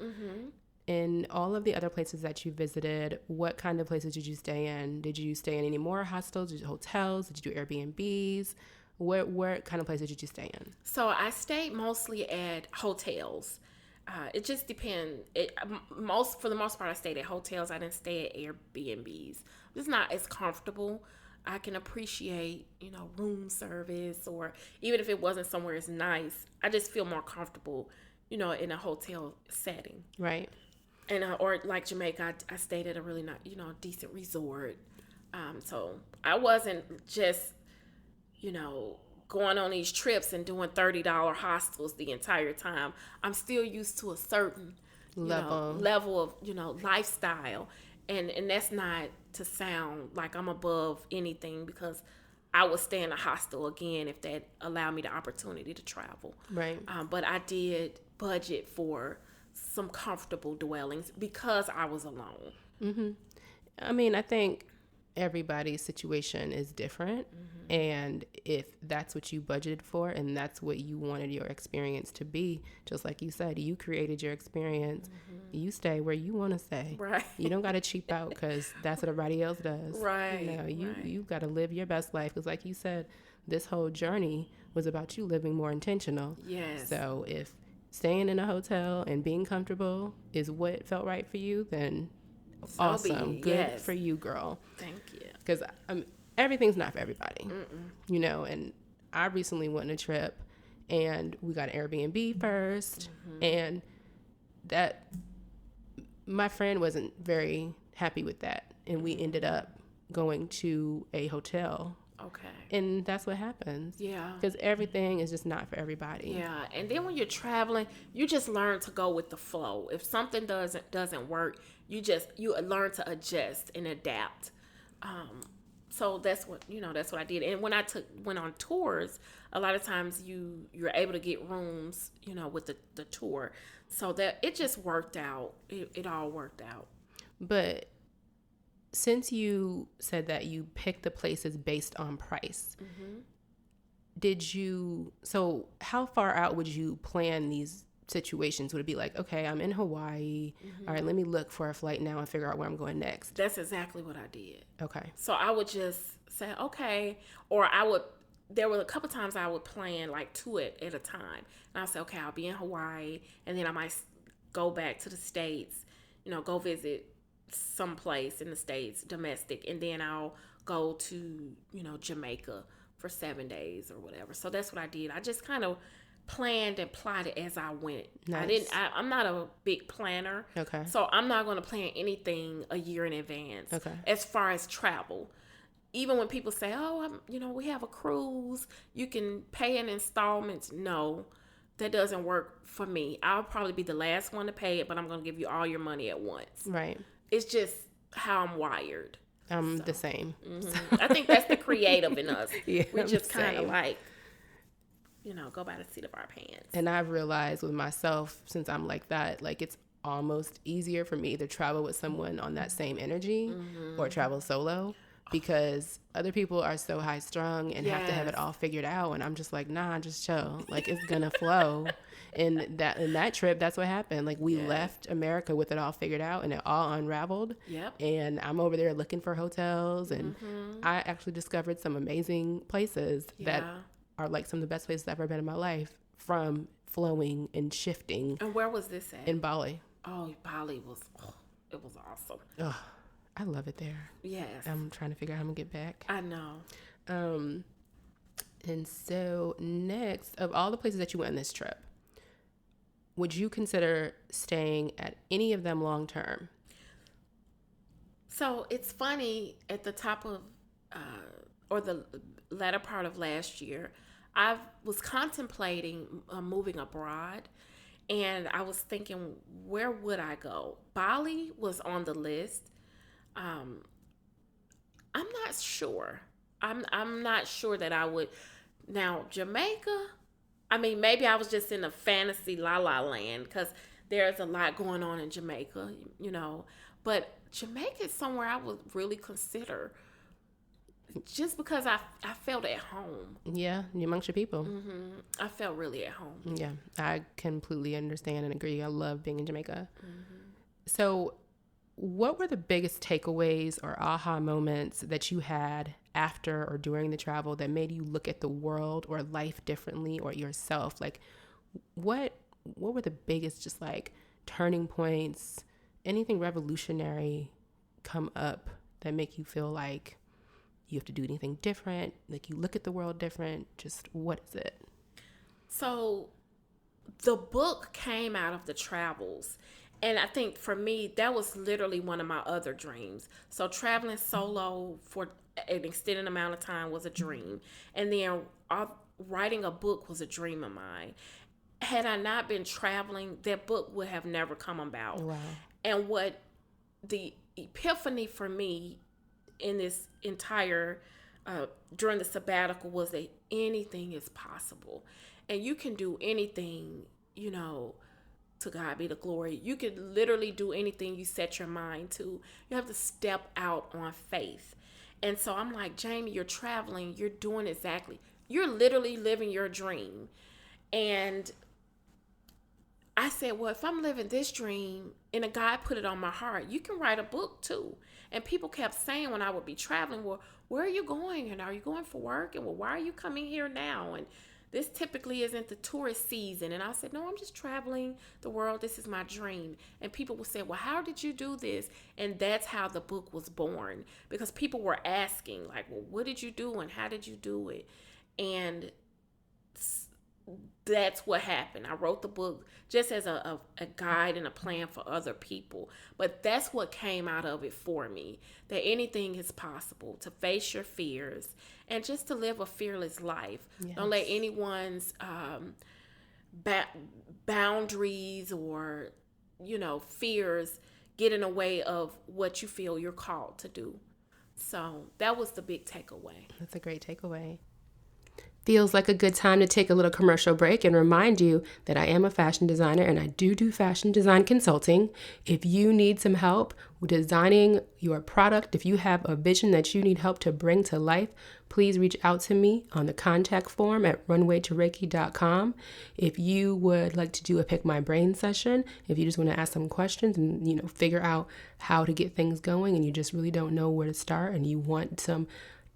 in all of the other places that you visited, what kind of places did you stay in? Did you stay in any more hostels? Did you hotels? Did you do Airbnbs? What kind of places did you stay in? So I stayed mostly at hotels. It just depends. For the most part, I stayed at hotels. I didn't stay at Airbnbs. It's not as comfortable. I can appreciate, room service, or even if it wasn't somewhere as nice, I just feel more comfortable, in a hotel setting. Right. And or like Jamaica, I stayed at a really nice, decent resort. So I wasn't just, going on these trips and doing $30 hostels the entire time. I'm still used to a certain level of, lifestyle. And that's not to sound like I'm above anything, because I would stay in a hostel again if that allowed me the opportunity to travel. Right. But I did budget for some comfortable dwellings because I was alone. Mm-hmm. I mean, I think everybody's situation is different. Mm-hmm. And if that's what you budgeted for and that's what you wanted your experience to be, just like you said, you created your experience. Mm-hmm. You stay where you want to stay. Right. You don't got to cheap out because that's what everybody else does. Right. You got to live your best life, because like you said, this whole journey was about you living more intentional. Yes. So if staying in a hotel and being comfortable is what felt right for you, then awesome. Good for you, girl. Thank you. Because everything's not for everybody. And I recently went on a trip and we got an Airbnb first. Mm-hmm. And that my friend wasn't very happy with that. And we ended up going to a hotel. Okay. And that's what happens. Yeah. Because everything is just not for everybody. Yeah. And then when you're traveling, you just learn to go with the flow. If something doesn't work, you learn to adjust and adapt. So that's what I did. And when I went on tours, a lot of times you're able to get rooms, with the tour. So that it just worked out. It all worked out. But since you said that you picked the places based on price, mm-hmm. So how far out would you plan these situations? Would it be like, okay, I'm in Hawaii. Mm-hmm. All right, let me look for a flight now and figure out where I'm going next? That's exactly what I did. Okay. So I would just say, okay, or there were a couple times I would plan like 2 at a time. And I'll say, okay, I'll be in Hawaii, and then I might go back to the States, go visit someplace in the States, domestic, and then I'll go to, Jamaica for 7 days or whatever. So that's what I did. I just kind of planned and plotted as I went. Nice. I'm not a big planner. Okay. So I'm not going to plan anything a year in advance. Okay. As far as travel. Even when people say, oh, we have a cruise, you can pay in installments. No, that doesn't work for me. I'll probably be the last one to pay it, but I'm going to give you all your money at once. Right. It's just how I'm wired. I'm the same. Mm-hmm. I think that's the creative in us. Yeah, we just kind of like, go by the seat of our pants. And I've realized with myself, since I'm like that, like it's almost easier for me to travel with someone on that same energy, mm-hmm. or travel solo, because other people are so high strung and have to have it all figured out. And I'm just like, nah, just chill. Like it's going to flow. In that trip, that's what happened. Like we left America with it all figured out and it all unraveled. Yep. And I'm over there looking for hotels, and mm-hmm. I actually discovered some amazing places that are like some of the best places I've ever been in my life, from flowing and shifting. And where was this at? In Bali. Oh, Bali was awesome. Oh, I love it there. Yes. I'm trying to figure out how I'm gonna get back. I know. And so next, of all the places that you went on this trip, would you consider staying at any of them long term? So it's funny, at the top of, or the latter part of last year, I was contemplating moving abroad, and I was thinking, where would I go? Bali was on the list. I'm not sure. I'm not sure that I would. Now, Jamaica, I mean, maybe I was just in a fantasy la land, because there's a lot going on in Jamaica, but Jamaica is somewhere I would really consider, just because I felt at home. Yeah, amongst your people. Mm-hmm. I felt really at home. Yeah, I completely understand and agree. I love being in Jamaica. Mm-hmm. So what were the biggest takeaways or aha moments that you had after or during the travel that made you look at the world or life differently, or yourself? Like, what were the biggest just like turning points, anything revolutionary come up that make you feel like you have to do anything different, like you look at the world different? Just what is it? So the book came out of the travels. And I think for me, that was literally one of my other dreams. So traveling solo for an extended amount of time was a dream. And then writing a book was a dream of mine. Had I not been traveling, that book would have never come about. Wow. And what the epiphany for me in this entire during the sabbatical was that anything is possible, and you can do anything. To God be the glory. You can literally do anything you set your mind to. You have to step out on faith. And so I'm like, Jamye, you're traveling. You're literally living your dream. And I said, well, if I'm living this dream and a guy put it on my heart, you can write a book too. And people kept saying when I would be traveling, well, where are you going? And are you going for work? And well, why are you coming here now? And this typically isn't the tourist season. And I said, no, I'm just traveling the world. This is my dream. And people would say, well, how did you do this? And that's how the book was born, because people were asking, like, well, what did you do and how did you do it? And that's what happened. I wrote the book just as a guide and a plan for other people. But that's what came out of it for me, that anything is possible, to face your fears and just to live a fearless life. Yes. Don't let anyone's boundaries or, fears get in the way of what you feel you're called to do. So that was the big takeaway. That's a great takeaway. Feels like a good time to take a little commercial break and remind you that I am a fashion designer and I do fashion design consulting. If you need some help with designing your product, if you have a vision that you need help to bring to life, please reach out to me on the contact form at runwaytoreiki.com. If you would like to do a Pick My Brain session, if you just want to ask some questions and figure out how to get things going and you just really don't know where to start and you want some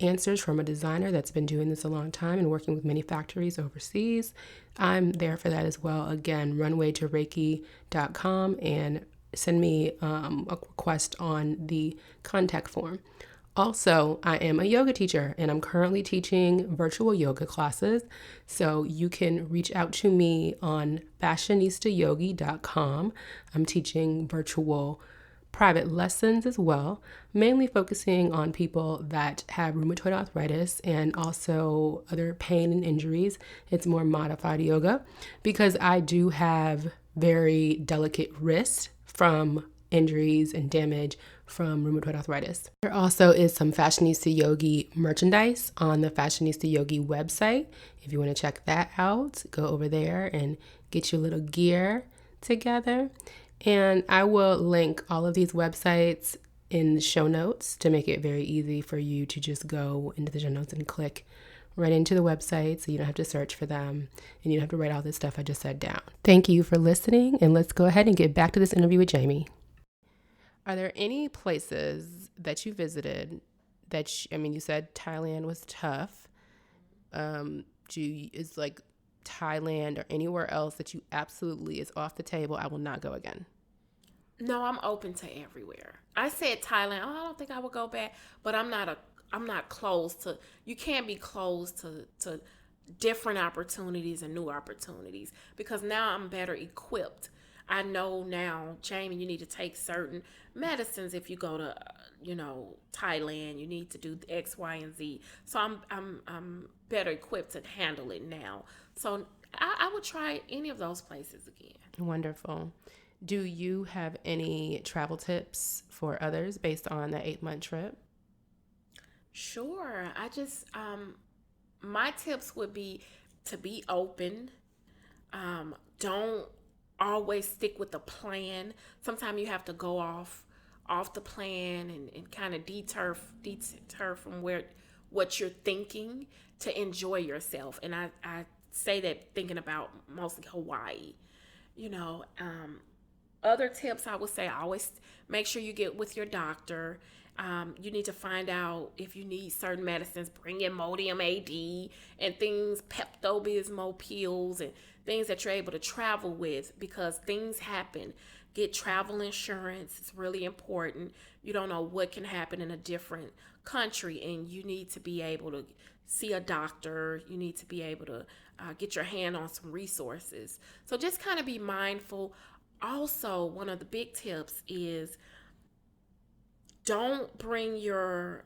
answers from a designer that's been doing this a long time and working with many factories overseas, I'm there for that as well. Again, runwaytoreiki.com, and send me a request on the contact form. Also, I am a yoga teacher and I'm currently teaching virtual yoga classes. So you can reach out to me on fashionistayogi.com. I'm teaching virtual private lessons as well, mainly focusing on people that have rheumatoid arthritis and also other pain and injuries. It's more modified yoga because I do have very delicate wrists from injuries and damage from rheumatoid arthritis. There also is some Fashionista Yogi merchandise on the Fashionista Yogi website. If you want to check that out, go over there and get your little gear together. And I will link all of these websites in the show notes to make it very easy for you to just go into the show notes and click right into the website so you don't have to search for them and you don't have to write all this stuff I just said down. Thank you for listening, and let's go ahead and get back to this interview with Jamye. Are there any places that you visited that, you said Thailand was tough. Is like Thailand or anywhere else that you absolutely is off the table, I will not go again? No, I'm open to everywhere. I said Thailand. I don't think I would go back, but I'm not closed to. You can't be closed to different opportunities and new opportunities, because now I'm better equipped. I know now, Jamye, you need to take certain medicines if you go to, Thailand. You need to do X, Y, and Z. So I'm better equipped to handle it now. So I would try any of those places again. Wonderful. Do you have any travel tips for others based on that 8-month trip? Sure. I just, my tips would be to be open. Don't always stick with the plan. Sometimes you have to go off the plan and kind of deter from what you're thinking to enjoy yourself. And I say that thinking about mostly Hawaii. other tips I would say, always make sure you get with your doctor. You need to find out if you need certain medicines. Bring in Imodium AD and things, Pepto-Bismol pills, and things that you're able to travel with, because things happen. Get travel insurance. It's really important. You don't know what can happen in a different country, and you need to be able to see a doctor. You need to be able to get your hand on some resources. So just kind of be mindful. Also, one of the big tips is don't bring your,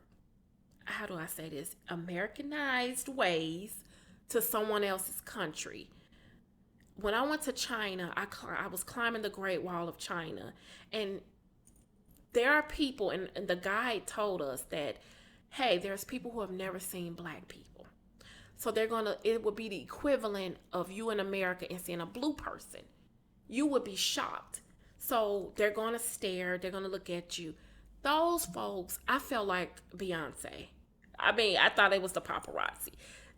how do I say this, Americanized ways to someone else's country. When I went to China, I was climbing the Great Wall of China, and there are people, and the guide told us that, hey, there's people who have never seen black people. So it would be the equivalent of you in America and seeing a blue person. You would be shocked. So they're going to stare, they're going to look at you. Those folks, I felt like Beyonce. I mean, I thought it was the paparazzi.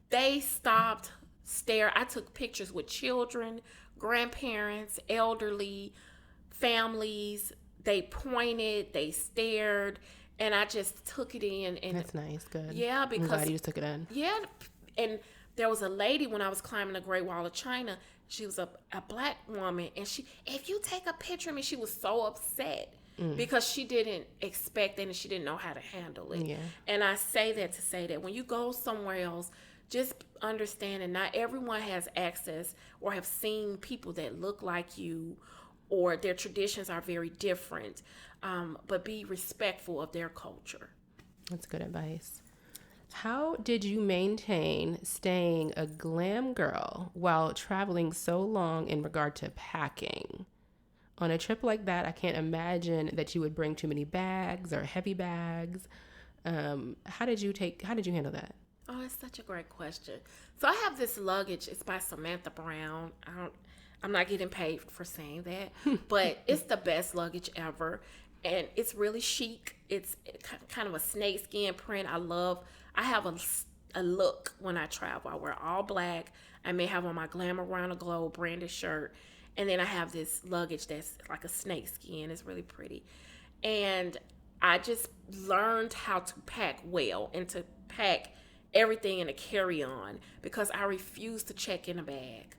They stopped, stared. I took pictures with children, grandparents, elderly, families. They pointed, they stared, and I just took it in. And that's nice, good. Yeah, because I'm glad you just took it in. Yeah, and there was a lady when I was climbing the Great Wall of China. She was a black woman, and if you take a picture of me, she was so upset. Because she didn't expect it and she didn't know how to handle it. Yeah. And I say that to say that when you go somewhere else, just understand that not everyone has access or have seen people that look like you, or their traditions are very different. But be respectful of their culture. That's good advice. How did you maintain staying a glam girl while traveling so long in regard to packing? On a trip like that, I can't imagine that you would bring too many bags or heavy bags. How did you handle that? Oh, it's such a great question. So I have this luggage. It's by Samantha Brown. I'm not getting paid for saying that, but it's the best luggage ever. And it's really chic. It's kind of a snakeskin print. I have a look when I travel. I wear all black. I may have on my Glam Around the Globe branded shirt. And then I have this luggage that's like a snake skin. It's really pretty. And I just learned how to pack well and to pack everything in a carry-on, because I refuse to check in a bag.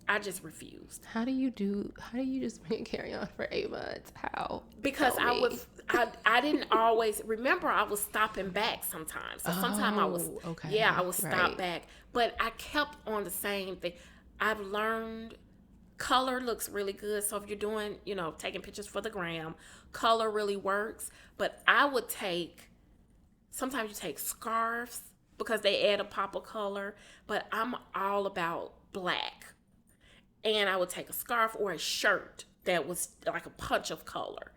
I just refused. How do you just bring a carry-on for 8 months? How? Because I didn't always remember. I was stopping back sometimes. So sometimes I would stop back. But I kept on the same thing. I've learned color looks really good. So if you're doing, taking pictures for the gram, color really works. But sometimes you take scarves because they add a pop of color. But I'm all about black. And I would take a scarf or a shirt that was like a punch of color.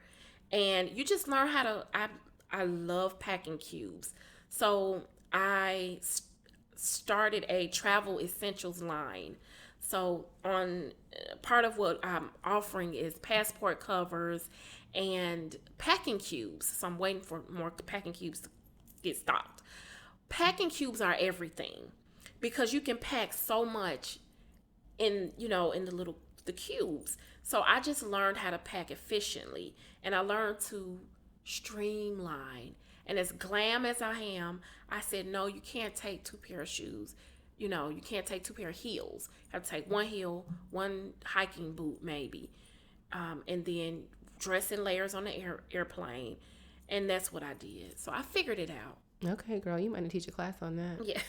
And you just learn how to, I love packing cubes. So I started a travel essentials line. So on part of what I'm offering is passport covers and packing cubes. So I'm waiting for more packing cubes to get stocked. Packing cubes are everything, because you can pack so much in the cubes. So I just learned how to pack efficiently, and I learned to streamline. And as glam as I am, I said, no, you can't take 2 pair of shoes. You can't take 2 pair of heels. You have to take 1 heel, 1 hiking boot maybe, and then dress in layers on the airplane. And that's what I did. So I figured it out. Okay, girl, you might need to teach a class on that. Yeah.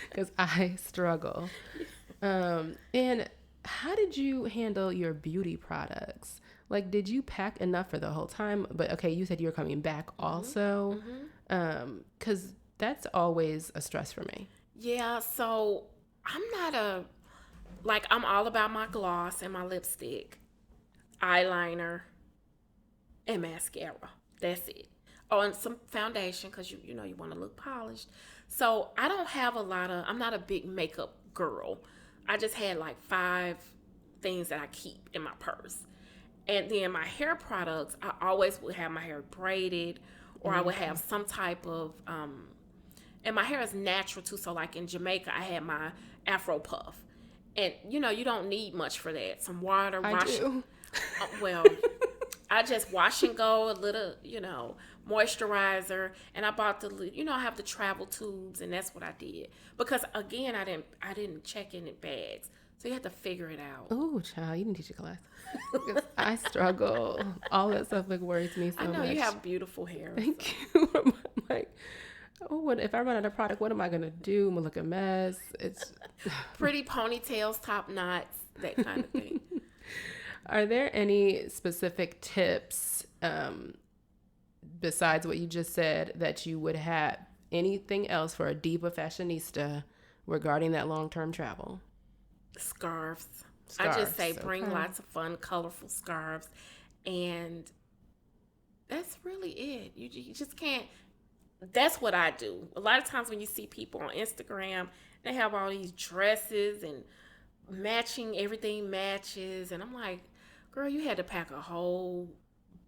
Because I struggle. And how did you handle your beauty products? Like, did you pack enough for the whole time? But okay, you said you were coming back also. Because that's always a stress for me. Yeah, so I'm all about my gloss and my lipstick, eyeliner, and mascara. That's it. Oh, and some foundation, because you want to look polished. So I don't have I'm not a big makeup girl. I just had like 5 things that I keep in my purse. And then my hair products, I always would have my hair braided, or I would have some type of, and my hair is natural too. So like in Jamaica, I had my Afro puff. And you don't need much for that. Some water, Well, I just wash and go a little, moisturizer, and I bought I have the travel tubes, and that's what I did because again, I didn't check in bags, so you have to figure it out. Oh, child, you didn't teach a class. I struggle. All that stuff worries me so much. I know you have beautiful hair. Thank you. I'm like, oh, if I run out of product, what am I gonna do? I'm gonna look a mess. It's pretty ponytails, top knots, that kind of thing. Are there any specific tips besides what you just said that you would have? Anything else for a diva fashionista regarding that long-term travel? Scarves. I just say bring lots of fun, colorful scarves, and that's really it. You just can't. That's what I do. A lot of times when you see people on Instagram, they have all these dresses and matching, everything matches, and I'm like, girl, you had to pack a whole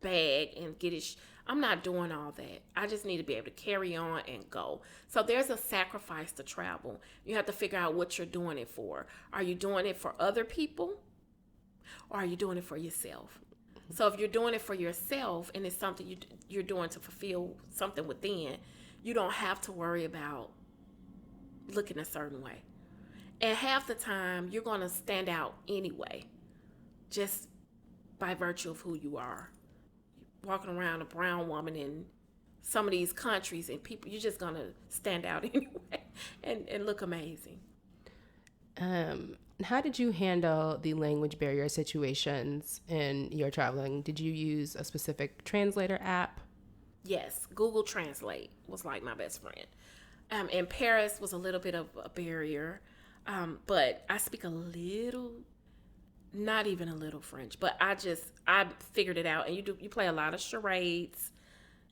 bag and get it. I'm not doing all that. I just need to be able to carry on and go. So there's a sacrifice to travel. You have to figure out what you're doing it for. Are you doing it for other people, or are you doing it for yourself? So if you're doing it for yourself and it's something you're doing to fulfill something within, you don't have to worry about looking a certain way. And half the time, you're going to stand out anyway, just by virtue of who you are. Walking around a brown woman in some of these countries and people, you're just going to stand out anyway and look amazing. How did you handle the language barrier situations in your traveling? Did you use a specific translator app? Yes, Google Translate was like my best friend. In Paris was a little bit of a barrier, but I speak a little, not even a little French, but I figured it out. And you play a lot of charades,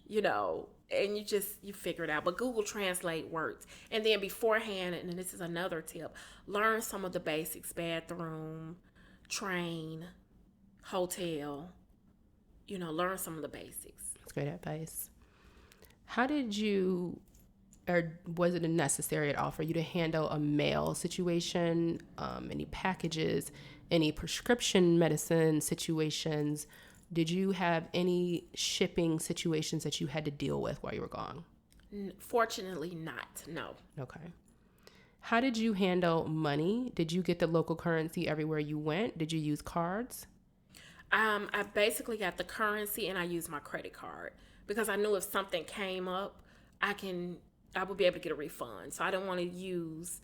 and you figure it out. But Google Translate works. And then beforehand, and this is another tip, learn some of the basics: bathroom, train, hotel. Learn some of the basics. That's great advice. How did you, or was it necessary at all for you to handle a mail situation, any packages, any prescription medicine situations? Did you have any shipping situations that you had to deal with while you were gone? Fortunately not, no. Okay. How did you handle money? Did you get the local currency everywhere you went? Did you use cards? I basically got the currency and I used my credit card because I knew if something came up, I would be able to get a refund. So I didn't want to use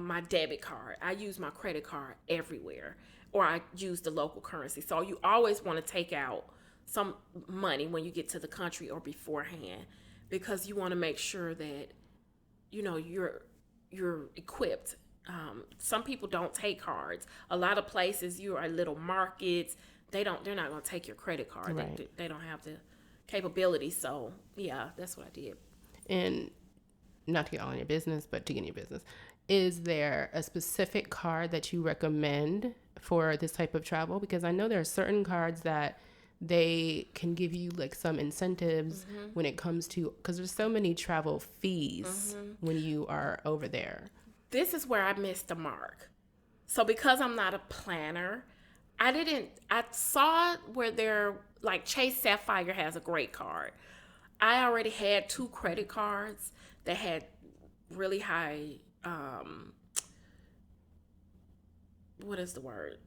my debit card. I use my credit card everywhere, or I use the local currency. So you always want to take out some money when you get to the country or beforehand, because you want to make sure that you're equipped. Some people don't take cards. A lot of places, you are little markets. They're not going to take your credit card. Right. They don't have the capability. So yeah, that's what I did. And not to get all in your business, but to get in your business, is there a specific card that you recommend for this type of travel? Because I know there are certain cards that they can give you some incentives when it comes to, because there's so many travel fees when you are over there. This is where I missed the mark. So because I'm not a planner, I saw where Chase Sapphire has a great card. I already had 2 credit cards that had really high, what is the word?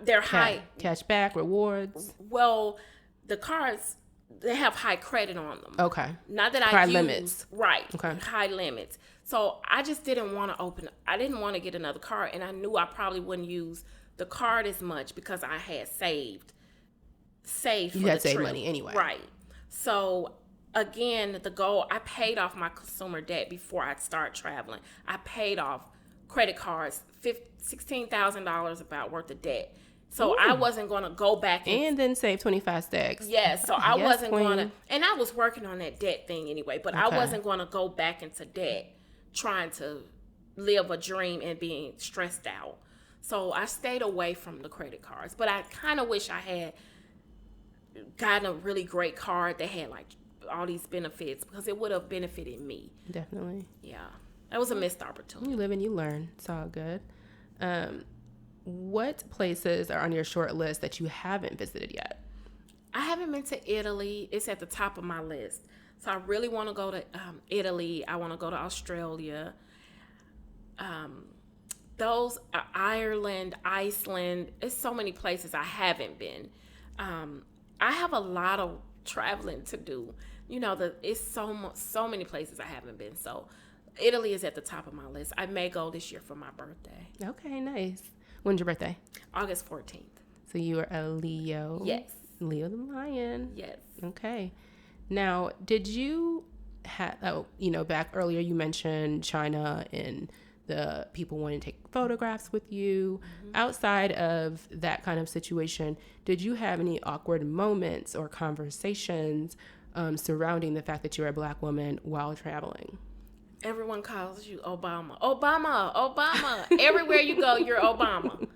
They're high. Cashback, rewards. Well, the cards, they have high credit on them. Okay. Not that high limits. Right. Okay. High limits. So I just didn't want to I didn't want to get another card, and I knew I probably wouldn't use the card as much because I had saved for you had the saved trip. Money anyway. Right. So again, the goal, I paid off my consumer debt before I started traveling. I paid off credit cards, $16,000 about worth of debt. So I wasn't going to go back and then save 25 stacks. Yes, so I wasn't going to, and I was working on that debt thing anyway, but I wasn't going to go back into debt trying to live a dream and being stressed out. So I stayed away from the credit cards, but I kind of wish I had gotten a really great card that had all these benefits, because it would have benefited me. Definitely. Yeah. That was a missed opportunity. You live and you learn. It's all good. what places are on your short list that you haven't visited yet? I haven't been to Italy. It's at the top of my list. So I really want to go to Italy. I want to go to Australia. Those Ireland, Iceland. It's so many places I haven't been. I have a lot of traveling to do. It's so many places I haven't been. So Italy is at the top of my list. I may go this year for my birthday. Okay, nice. When's your birthday? August 14th. So you are a Leo. Yes. Leo the lion. Yes. Okay. Now, did you have, back earlier you mentioned China and the people wanting to take photographs with you. Mm-hmm. Outside of that kind of situation, did you have any awkward moments or conversations surrounding the fact that you're a Black woman while traveling? Everyone calls you Obama. Obama, Obama. Everywhere you go, you're Obama.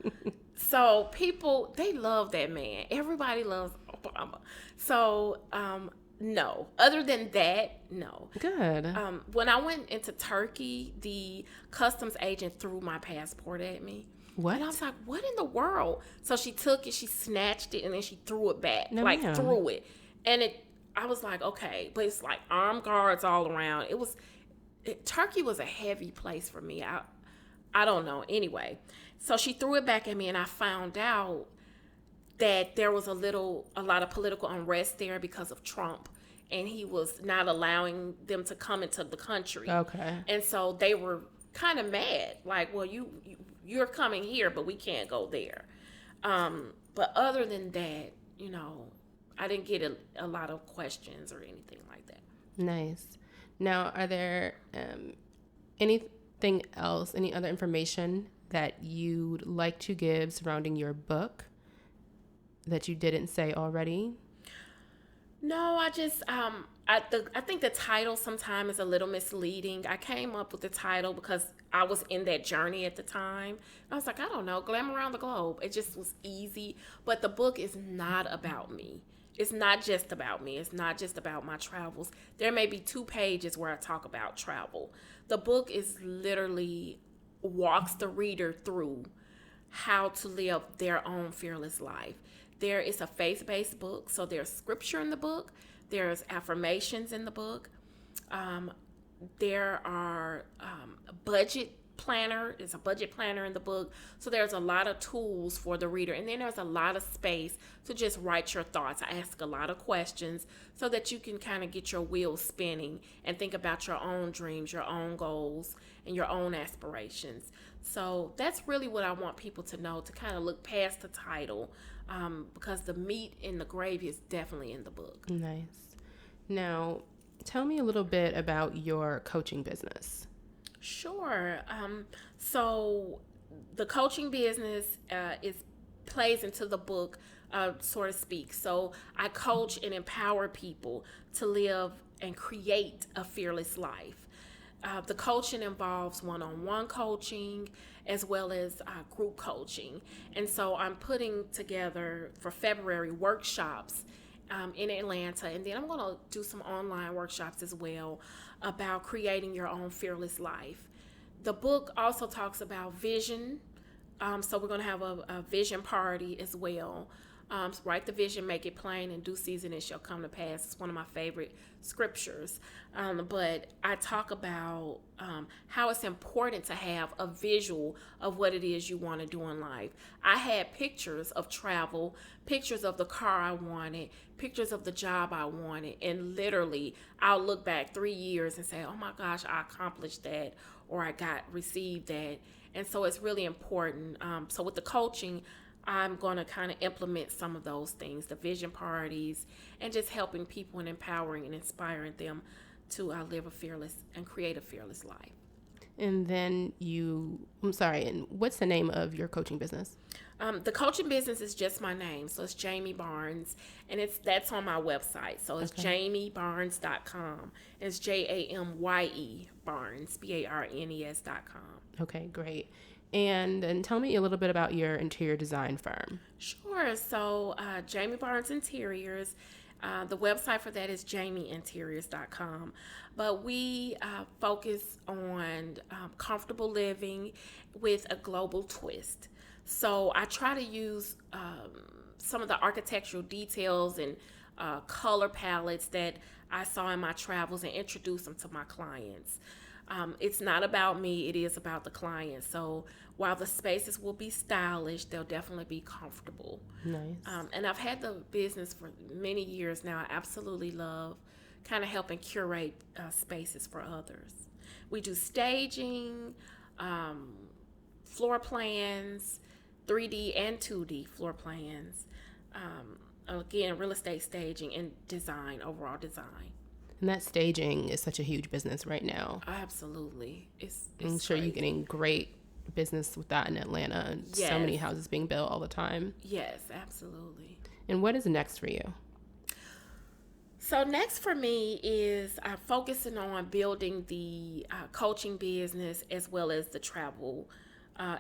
So people, they love that man. Everybody loves Obama. So, no. Other than that, no. Good. When I went into Turkey, the customs agent threw my passport at me. What? And I was like, what in the world? So she took it, she snatched it, and then she threw it back. No, threw it. And I was like, okay. But it's like armed guards all around. Turkey was a heavy place for me. I don't know. Anyway, so she threw it back at me, and I found out that there was a lot of political unrest there because of Trump, and he was not allowing them to come into the country. Okay. And so they were kind of mad, like, well, you're coming here, but we can't go there. But other than that, I didn't get a lot of questions or anything like that. Nice. Now, are there anything else, any other information that you'd like to give surrounding your book that you didn't say already? No, I just I think the title sometimes is a little misleading. I came up with the title because I was in that journey at the time. I was like, I don't know, Glam Around the Globe. It just was easy. But the book is not about me. It's not just about me. It's not just about my travels. There may be 2 pages where I talk about travel. The book is literally walks the reader through how to live their own fearless life. There is a faith-based book, so there's scripture in the book. There's affirmations in the book. There are a budget planner. There's a budget planner in the book. So there's a lot of tools for the reader. And then there's a lot of space to just write your thoughts. I ask a lot of questions so that you can kind of get your wheels spinning and think about your own dreams, your own goals, and your own aspirations. So that's really what I want people to know, to kind of look past the title, because the meat and the gravy is definitely in the book. Nice. Now, tell me a little bit about your coaching business. Sure. So the coaching business plays into the book, so to speak. So I coach and empower people to live and create a fearless life. The coaching involves one-on-one coaching as well as group coaching. And so I'm putting together for February workshops in Atlanta. And then I'm going to do some online workshops as well about creating your own fearless life. The book also talks about vision. So we're going to have a vision party as well. Write the vision, make it plain, in due season it shall come to pass. It's one of my favorite scriptures. But I talk about how it's important to have a visual of what it is you want to do in life. I had pictures of travel, pictures of the car I wanted, pictures of the job I wanted, and literally I'll look back 3 years and say, oh my gosh, I accomplished that, or I received that. And so it's really important. So with the coaching, I'm going to kind of implement some of those things, the vision parties, and just helping people and empowering and inspiring them to live a fearless and create a fearless life. And then and what's the name of your coaching business? The coaching business is just my name. So it's Jamye Barnes, and that's on my website. So it's jamyebarnes.com. It's Jamye Barnes, BARNES.com. Okay, great. And tell me a little bit about your interior design firm. Sure. So Jamye Barnes Interiors, the website for that is jamyeinteriors.com. But we focus on comfortable living with a global twist. So I try to use some of the architectural details and color palettes that I saw in my travels and introduce them to my clients. It's not about me, it is about the client. So while the spaces will be stylish, they'll definitely be comfortable. Nice. And I've had the business for many years now. I absolutely love kind of helping curate spaces for others. We do staging, floor plans, 3D and 2D floor plans. Again, real estate staging and design, overall design. And that staging is such a huge business right now. Absolutely. I'm sure you're getting great business with that in Atlanta. And Yes. So many houses being built all the time. Yes, absolutely. And what is next for you? So next for me is focusing on building the coaching business as well as the travel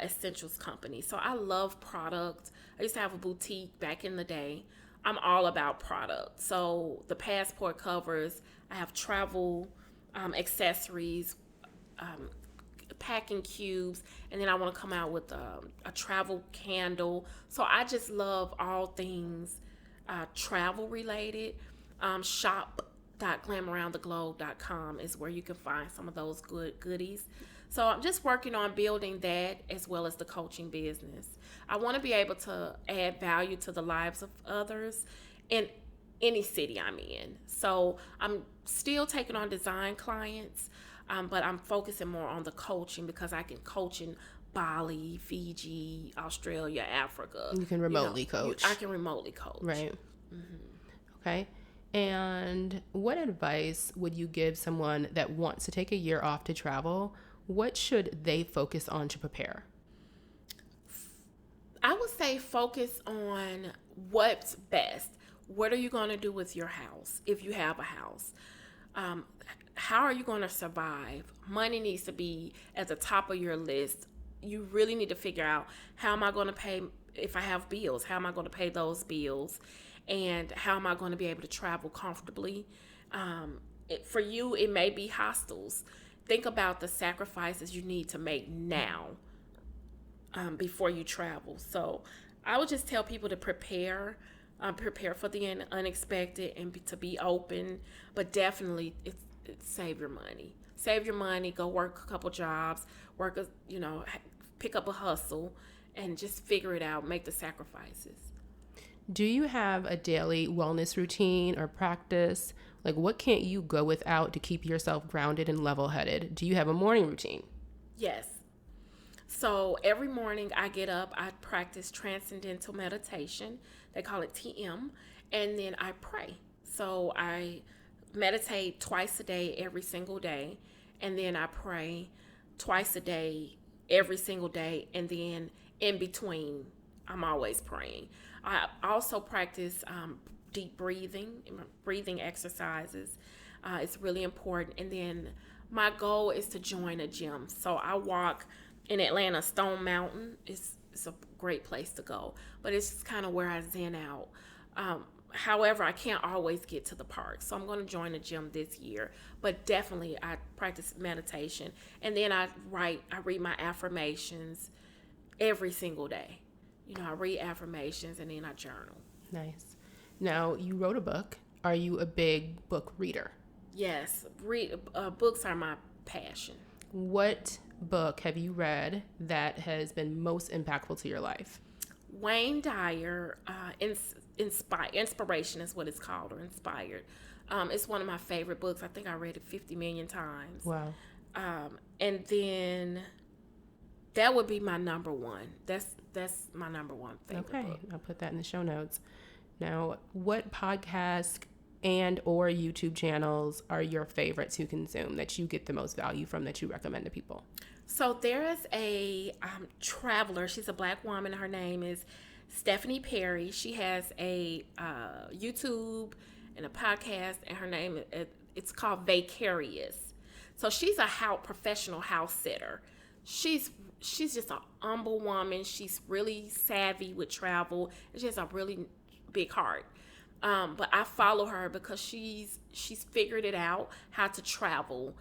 essentials company. So I love product. I used to have a boutique back in the day. I'm all about product. So the passport covers, I have travel accessories, packing cubes, and then I want to come out with a travel candle. So I just love all things travel related. Shop.glamaroundtheglobe.com is where you can find some of those good goodies. So I'm just working on building that as well as the coaching business. I want to be able to add value to the lives of others in any city I'm in. So I'm still taking on design clients, but I'm focusing more on the coaching because I can coach in Bali, Fiji, Australia, Africa. You can remotely coach. I can remotely coach. Right. Okay. And what advice would you give someone that wants to take a year off to travel? What should they focus on to prepare? I would say focus on what's best. What are you going to do with your house if you have a house? How are you going to survive? Money needs to be at the top of your list. You really need to figure out, how am I going to pay if I have bills? How am I going to pay those bills? And how am I going to be able to travel comfortably? For you, it may be hostels. Think about the sacrifices you need to make now before you travel. So I would just tell people to prepare for the unexpected and to be open, but definitely it's save your money. Save your money, go work a couple jobs, pick up a hustle, and just figure it out, make the sacrifices. Do you have a daily wellness routine or practice? Like, what can't you go without to keep yourself grounded and level-headed? Do you have a morning routine? Yes. So every morning I get up, I practice transcendental meditation. They call it TM. And then I pray. So I meditate twice a day, every single day. And then I pray twice a day, every single day. And then in between, I'm always praying. I also practice deep breathing exercises. It's really important. And then my goal is to join a gym. So I walk in Atlanta, Stone Mountain. It's a great place to go, but it's just kind of where I zen out. However, I can't always get to the park, so I'm going to join a gym this year. But definitely, I practice meditation, and then I read my affirmations every single day. I read affirmations and then I journal. Nice. Now, you wrote a book. Are you a big book reader? Yes. Books are my passion. What book have you read that has been most impactful to your life? Wayne Dyer, Inspiration is what it's called, or Inspired. It's one of my favorite books. I think I read it 50 million times. Wow. And then that would be my number one. That's my number one favorite book. I'll put that in the show notes. Now, what podcasts and or YouTube channels are your favorite to consume that you get the most value from, that you recommend to people? So there is a traveler. She's a Black woman. Her name is Stephanie Perry. She has a YouTube and a podcast, and her name it's called Vicarious. So she's a professional house sitter. She's just an humble woman. She's really savvy with travel, and she has a really big heart. But I follow her because she's figured it out how to travel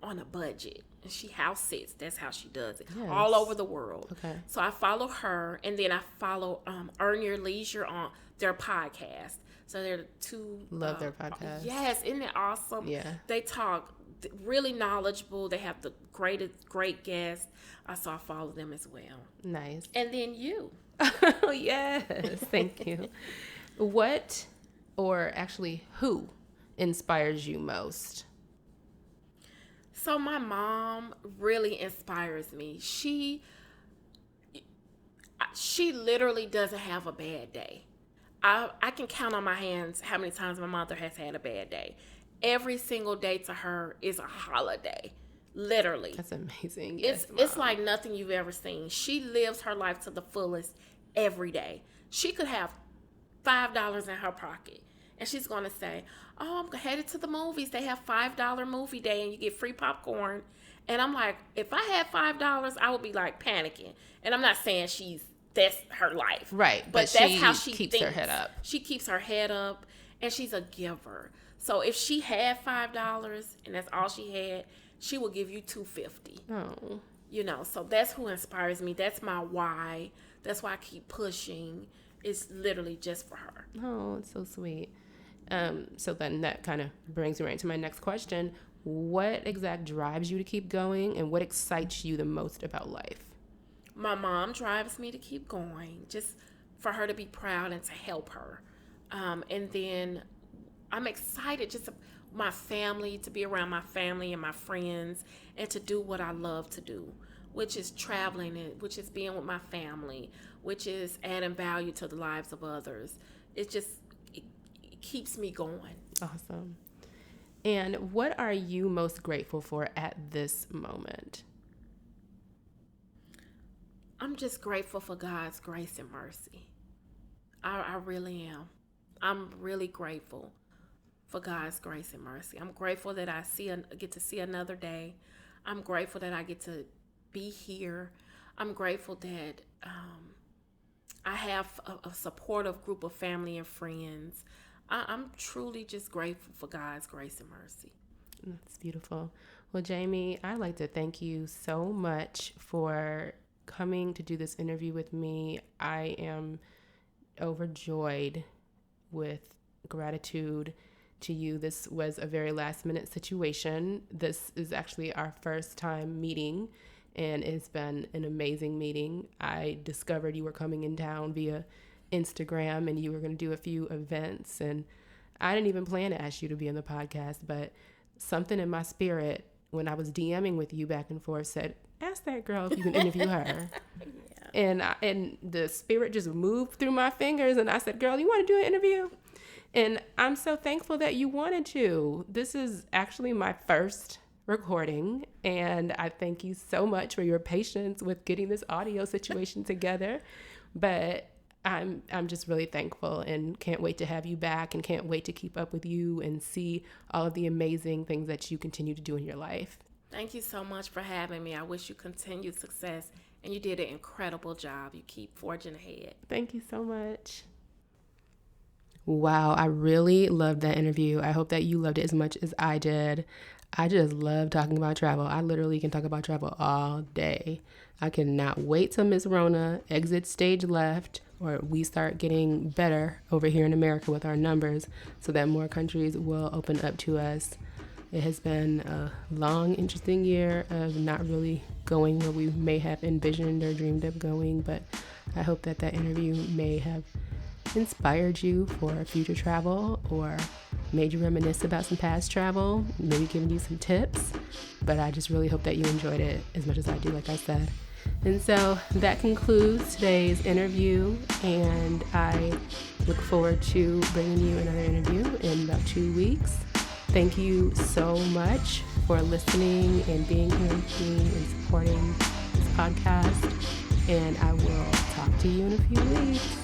on a budget. And she house sits. That's how she does it. Yes. All over the world. Okay. So I follow her, and then I follow Earn Your Leisure on their podcast. So they're two. Love their podcast. Yes, isn't it awesome? Yeah. They talk really knowledgeable. They have the great guests. So I follow them as well. Nice. And then you. Oh, yes. Thank you. What, or actually who, inspires you most? So my mom really inspires me. She literally doesn't have a bad day. I can count on my hands how many times my mother has had a bad day. Every single day to her is a holiday. Literally. That's amazing. Yes, it's like nothing you've ever seen. She lives her life to the fullest every day. She could have $5 in her pocket, and she's going to say, oh, I'm headed to the movies. They have $5 movie day, and you get free popcorn. And I'm like, if I had $5, I would be like panicking. And I'm not saying that's her life. Right. But that's how she keeps thinks. her head up. She keeps her head up, and she's a giver. So if she had $5 and that's all she had, she will give you $2.50. Oh. You know, so that's who inspires me. That's my why. That's why I keep pushing. It's literally just for her. Oh, it's so sweet. So then that kind of brings me right into my next question. What exact drives you to keep going, and what excites you the most about life? My mom drives me to keep going, just for her to be proud and to help her. And then I'm excited just my family, to be around my family and my friends, and to do what I love to do, which is traveling, which is being with my family, which is adding value to the lives of others. It keeps me going. Awesome. And what are you most grateful for at this moment? I'm just grateful for God's grace and mercy. I really am. I'm really grateful for God's grace and mercy. I'm grateful that I get to see another day. I'm grateful that I get to be here. I'm grateful that I have a supportive group of family and friends. I'm truly just grateful for God's grace and mercy. That's beautiful. Well, Jamye, I'd like to thank you so much for coming to do this interview with me. I am overjoyed with gratitude to you. This was a very last minute situation. This is actually our first time meeting, and it's been an amazing meeting. I discovered you were coming in town via Instagram, and you were going to do a few events, and I didn't even plan to ask you to be on the podcast, but something in my spirit when I was DMing with you back and forth said, ask that girl if you can interview her. Yeah. And the spirit just moved through my fingers, and I said, girl, you want to do an interview? And I'm so thankful that you wanted to. This is actually my first recording, and I thank you so much for your patience with getting this audio situation together. But I'm just really thankful and can't wait to have you back, and can't wait to keep up with you and see all of the amazing things that you continue to do in your life. Thank you so much for having me. I wish you continued success, and you did an incredible job. You keep forging ahead. Thank you so much. Wow, I really loved that interview. I hope that you loved it as much as I did. I just love talking about travel. I literally can talk about travel all day. I cannot wait till Miss Rona exits stage left, or we start getting better over here in America with our numbers, so that more countries will open up to us. It has been a long, interesting year of not really going where we may have envisioned or dreamed of going, but I hope that interview may have inspired you for future travel, or made you reminisce about some past travel, maybe giving you some tips. But I just really hope that you enjoyed it as much as I do, like I said. And so that concludes today's interview, and I look forward to bringing you another interview in about 2 weeks. Thank you so much for listening and being here with me and supporting this podcast, and I will talk to you in a few weeks.